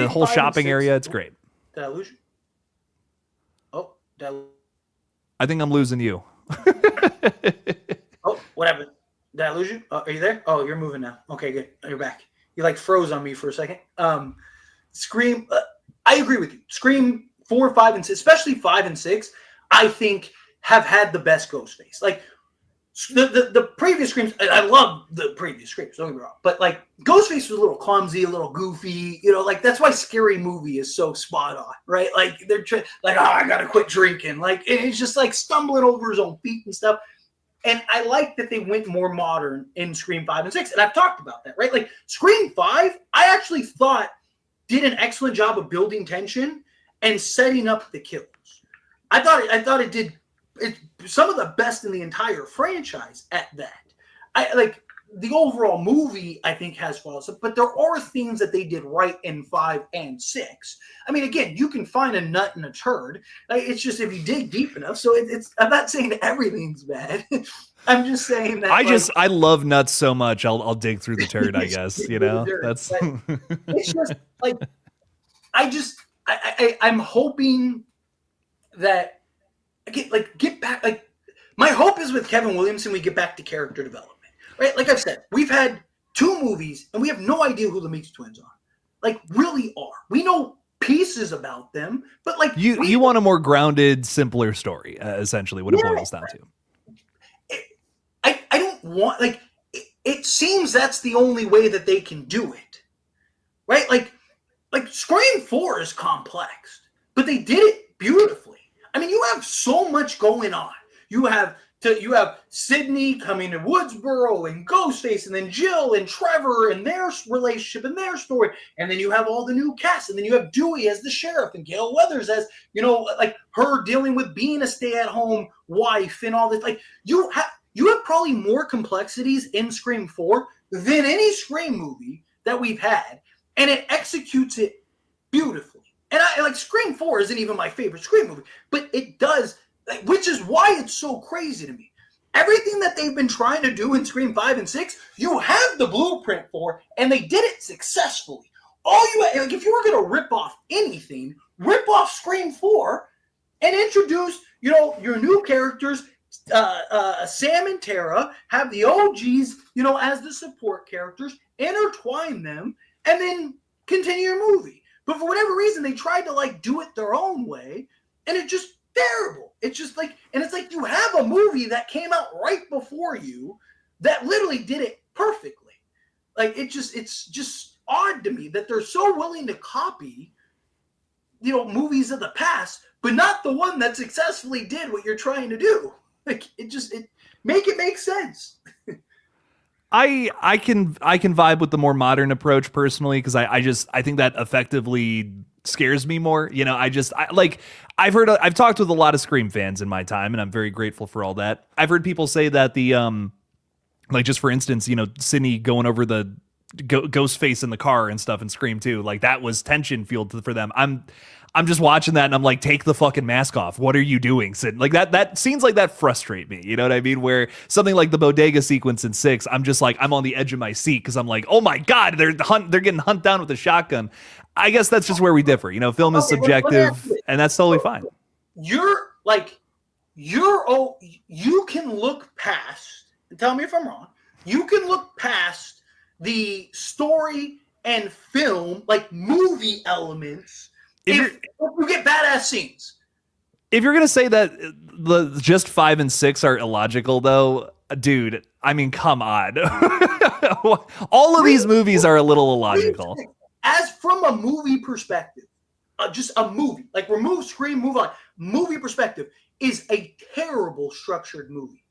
whole shopping area. It's great. Did I lose you? Oh, did I lose you? I think I'm losing you. Oh, what happened? Did I lose you? Oh, are you there? Oh, you're moving now. Okay, good. You're back. You like froze on me for a second. Scream. I agree with you. Scream 4, 5, and 6, especially 5 and 6, I think have had the best Ghostface. Like, the previous Screams, I love the previous Screams, don't get me wrong, but like Ghostface was a little clumsy, a little goofy, like that's why Scary Movie is so spot on, right? Like, they're I gotta quit drinking, like, and he's just like stumbling over his own feet and stuff. And I like that they went more modern in Scream 5 and 6, and I've talked about that, right? Like, Scream 5, I actually thought did an excellent job of building tension and setting up the kills. I thought it did some of the best in the entire franchise at that. I like the overall movie, I think, has flaws, but there are things that they did right in 5 and 6. I mean, again, you can find a nut in a turd. It's just if you dig deep enough. So I'm not saying everything's bad. I'm just saying that I love nuts so much. I'll dig through the turd, I guess. You know, that's it's just like I'm hoping that get back. Like my hope is with Kevin Williamson, we get back to character development. Right, like I've said, we've had 2 movies and we have no idea who the Meeks twins are. Like, really are. We know pieces about them, but like you want a more grounded, simpler story. Essentially, what it boils down to. I don't want it seems that's the only way that they can do it, right? Like Scream 4 is complex, but they did it beautifully. I mean, you have so much going on. You have Sydney coming to Woodsboro and Ghostface and then Jill and Trevor and their relationship and their story. And then you have all the new cast. And then you have Dewey as the sheriff and Gail Weathers as, like her dealing with being a stay-at-home wife and all this. Like you have probably more complexities in Scream 4 than any Scream movie that we've had. And it executes it beautifully. And I Scream 4 isn't even my favorite Scream movie, but it does. Which is why it's so crazy to me. Everything that they've been trying to do in Scream 5 and 6, you have the blueprint for, and they did it successfully. If you were going to rip off anything, rip off Scream 4 and introduce, your new characters, Sam and Tara, have the OGs, as the support characters, intertwine them, and then continue your movie. But for whatever reason, they tried to do it their own way, and it just terrible. It's just and it's like you have a movie that came out right before you that literally did it perfectly. It's just odd to me that they're so willing to copy, movies of the past, but not the one that successfully did what you're trying to do. Make it make sense. I can vibe with the more modern approach personally, because I think that effectively scares me more. I've talked with a lot of Scream fans in my time, and I'm very grateful for all that. I've heard people say that the just for instance, Sydney going over the Ghostface in the car and stuff in Scream 2, that was tension fueled for them. I'm just watching that and I'm like, take the fucking mask off. What are you doing, Sid? That scenes like that frustrate me. You know what I mean? Where something like the bodega sequence in 6, I'm just I'm on the edge of my seat because I'm like, oh my God, they're getting hunted down with a shotgun. I guess that's just where we differ. Film is subjective, and that's totally fine. You can look past, and tell me if I'm wrong, you can look past the story and film, movie elements, if you get badass scees. If you're gonna say that just 5 and 6 are illogical, though, dude, I mean, come on. All of these movies are a little illogical. As from a movie perspective, just a movie, remove Scream, move on. Movie perspective is a terrible structured movie.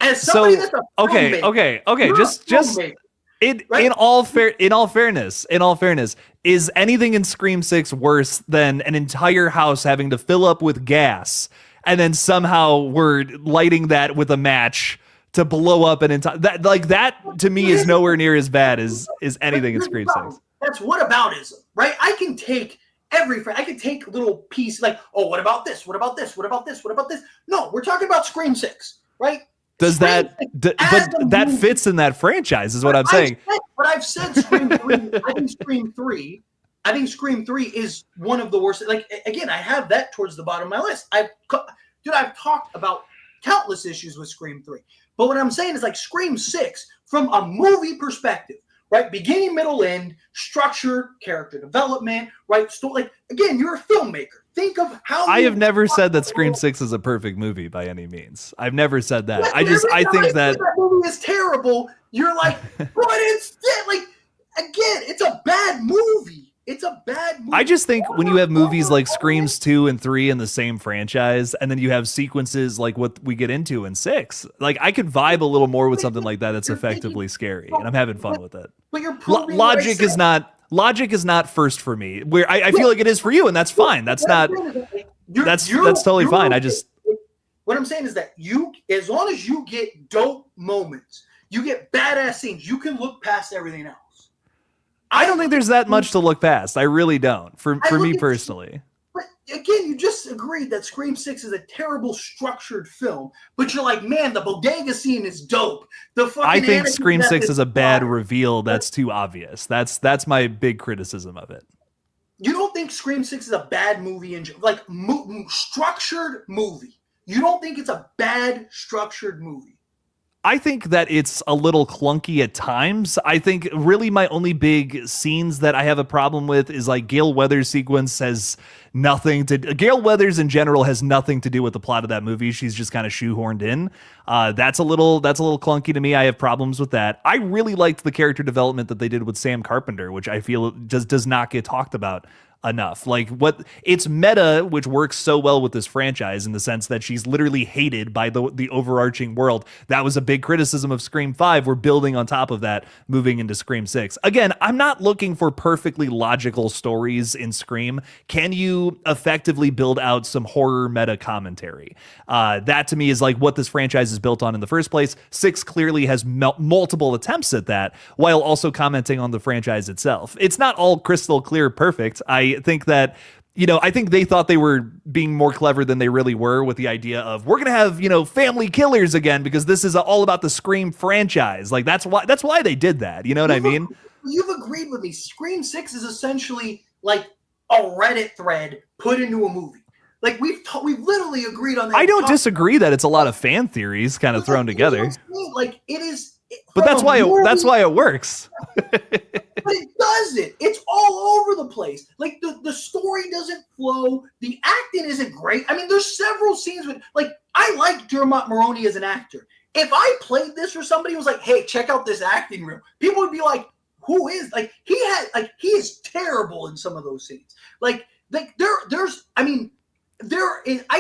As somebody that's a filmmaker, okay. Just in all fairness, is anything in Scream 6 worse than an entire house having to fill up with gas and then somehow we're lighting that with a match to blow up an entire that to me is nowhere near as bad as anything in Scream 6. That's whataboutism, right? I can take a little piece what about this? What about this? What about this? What about this? No, we're talking about Scream 6, right? Does but that fits in that franchise is what I'm saying. I've said Scream 3. I think Scream 3 is one of the worst. Again, I have that towards the bottom of my list. I've talked about countless issues with Scream 3. But what I'm saying is Scream 6 from a movie perspective, right? Beginning, middle, end, structure, character development, right? Again, you're a filmmaker. Think of how I have never said that Scream 6 is a perfect movie by any means. I've never said that. I think that movie is terrible. You're like, but it's again, it's a bad movie. It's a bad movie. I just think when you have movies like Screams 2 and 3 in the same franchise, and then you have sequences like what we get into in 6, I could vibe a little more with something like that that's effectively scary, and I'm having fun with it. But you're proving logic is not Logic is not first for me. Where I feel like it is for you, and that's fine. That's not. That's totally fine. I just. What I'm saying is that as long as you get dope moments, you get badass scenes, you can look past everything else. I don't think there's that much to look past. I really don't. For me personally. But again, you just agreed that Scream 6 is a terrible structured film, but you're like, man, the bodega scene is dope. I think Scream 6 is a bad reveal. That's too obvious. That's my big criticism of it. You don't think Scream 6 is a bad movie, structured movie? You don't think it's a bad structured movie? I think that it's a little clunky at times. I think really my only big scenes that I have a problem with is like Gale Weathers' sequence has nothing to. Gale Weathers in general has nothing to do with the plot of that movie. She's just kind of shoehorned in. That's a little clunky to me. I have problems with that. I really liked the character development that they did with Sam Carpenter, which I feel just does not get talked about enough. Like it's meta, which works so well with this franchise in the sense that she's literally hated by the overarching world. That was a big criticism of Scream 5. We're building on top of that moving into Scream 6. Again, I'm not looking for perfectly logical stories in Scream. Can you effectively build out some horror meta commentary? That to me is like what this franchise is built on in the first place. 6 clearly has multiple attempts at that while also commenting on the franchise itself. It's not all crystal clear perfect. I think that, I think they thought they were being more clever than they really were with the idea of we're going to have, family killers again because this is all about the Scream franchise. Like that's why they did that. You know what I mean? You've agreed with me. Scream 6 is essentially like a Reddit thread put into a movie. Like we've literally agreed on that. I don't disagree that it's a lot of fan theories kind of thrown together. Like it is. But that's why it works. But it doesn't. It's all over the place. Like the story doesn't flow. The acting isn't great. I mean, there's several scenes with I like Dermot Mulroney as an actor. If I played this for somebody who was like, "Hey, check out this acting room," people would be like, "Who is?" He is terrible in some of those scenes. I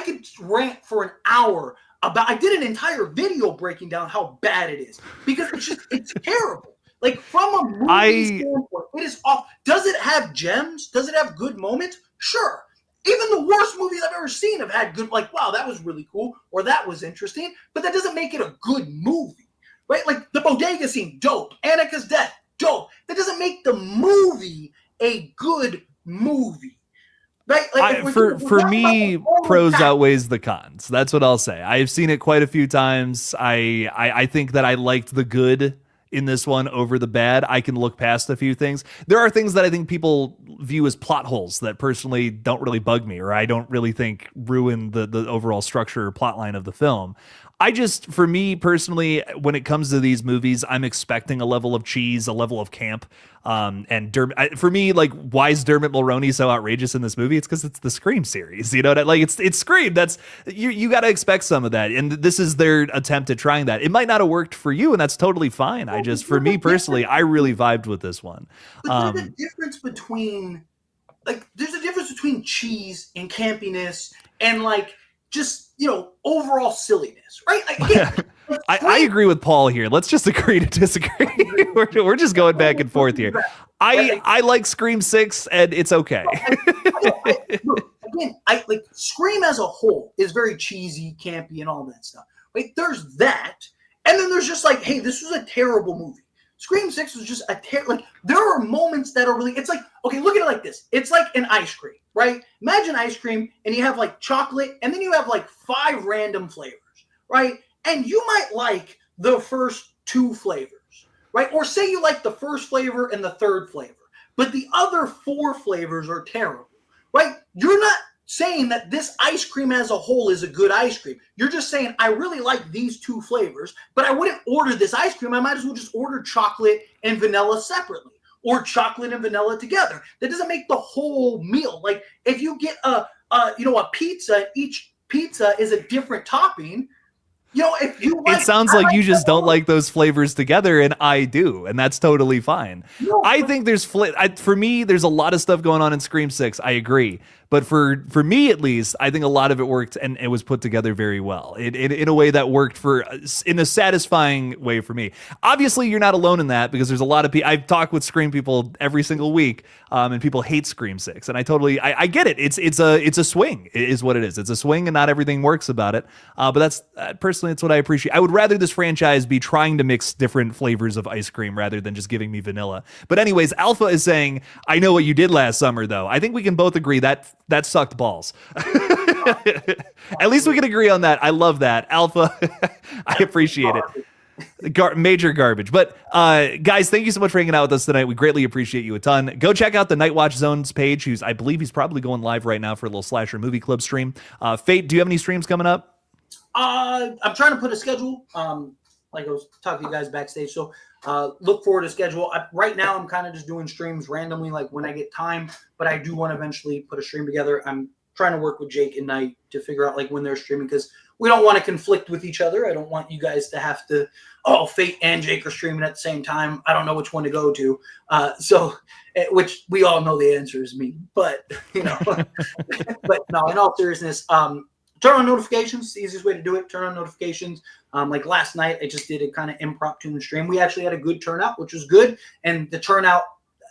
could rant for an hour about. I did an entire video breaking down how bad it is because it's terrible. Like from a movie standpoint, it is off. Does it have gems? Does it have good moments? Sure. Even the worst movies I've ever seen have had good, wow, that was really cool, or that was interesting, but that doesn't make it a good movie, right? Like the bodega scene, dope. Annika's death, dope. That doesn't make the movie a good movie. Right? For me, pros outweighs the cons. That's what I'll say. I've seen it quite a few times. I think that I liked the good in this one over the bad. I can look past a few things. There are things that I think people view as plot holes that personally don't really bug me, or I don't really think ruin the overall structure or plot line of the film. For me personally, when it comes to these movies, I'm expecting a level of cheese, a level of camp. For me, why is Dermot Mulroney so outrageous in this movie? It's because it's the Scream series. You know what? It's Scream. That's you got to expect some of that. And this is their attempt at trying that. It might not have worked for you, and that's totally fine. For me personally, I really vibed with this one. But there's a difference between cheese and campiness and overall silliness, right? I agree with Paul here. Let's just agree to disagree. we're just going back and forth here. I like Scream 6 and it's okay. Scream as a whole is very cheesy, campy, and all that stuff. Right? There's that, and then there's just hey, this was a terrible movie. Scream 6 was just there are moments that are really. It's okay, look at it like this. It's like an ice cream, right? Imagine ice cream, and you have chocolate, and then you have 5 random flavors, right? And you might like the first 2 flavors, right? Or say you like the first flavor and the third flavor, but the other 4 flavors are terrible, right? You're not saying that this ice cream as a whole is a good ice cream. You're just saying, I really like these 2 flavors, but I wouldn't order this ice cream. I might as well just order chocolate and vanilla separately, or chocolate and vanilla together. That doesn't make the whole meal. If you get a pizza, each pizza is a different topping. If you it sounds like you just don't like those flavors together, and I do, and that's totally fine. I think for me, there's a lot of stuff going on in Scream 6. I agree. But for me at least, I think a lot of it worked and it was put together very well. It in a way that worked in a satisfying way for me. Obviously, you're not alone in that because there's a lot of people. I've talked with Scream people every single week, and people hate Scream 6, and I get it. It's a swing, is what it is. It's a swing, and not everything works about it. But that's personally, it's what I appreciate. I would rather this franchise be trying to mix different flavors of ice cream rather than just giving me vanilla. But anyways, Alpha is saying, I know what you did last summer, though. I think we can both agree that sucked balls. At least we can agree on that. I love that. Alpha, I appreciate it. Major garbage. But guys, thank you so much for hanging out with us tonight. We greatly appreciate you a ton. Go check out the Night Watch Zone's page. I believe he's probably going live right now for a little Slasher Movie Club stream. Fate, do you have any streams coming up? I'm trying to put a schedule. Like I was talking to you guys backstage. So look forward to schedule. Right now, I'm kind of just doing streams randomly, like when I get time. But I do want to eventually put a stream together. I'm trying to work with Jake and Knight to figure out like when they're streaming, because we don't want to conflict with each other. I don't want you guys to have to, Fate and Jake are streaming at the same time. I don't know which one to go to. Which we all know the answer is me. But, but no, in all seriousness, turn on notifications. The easiest way to do it. Turn on notifications. Like last night, I just did a kind of impromptu stream. We actually had a good turnout, which was good. And the turnout,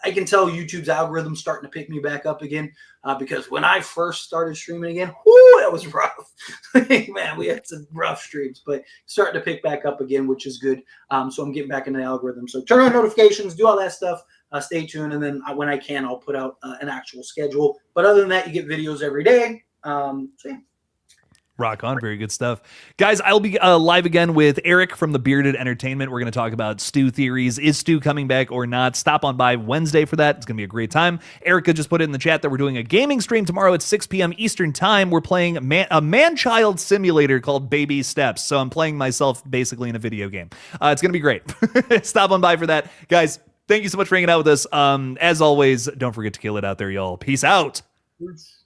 I can tell YouTube's algorithm starting to pick me back up again, because when I first started streaming again, that was rough. Man, we had some rough streams, but starting to pick back up again, which is good. So I'm getting back into the algorithm. So turn on notifications, do all that stuff. Stay tuned, and then when I can, I'll put out an actual schedule. But other than that, you get videos every day. So yeah. Rock on. Very good stuff. Guys, I'll be live again with Eric from the Bearded Entertainment. We're going to talk about Stu theories. Is Stu coming back or not? Stop on by Wednesday for that. It's going to be a great time. Erica just put it in the chat that we're doing a gaming stream tomorrow at 6 p.m. Eastern time. We're playing a man-child simulator called Baby Steps. So I'm playing myself basically in a video game. It's going to be great. Stop on by for that. Guys, thank you so much for hanging out with us. As always, don't forget to kill it out there, y'all. Peace out. Peace.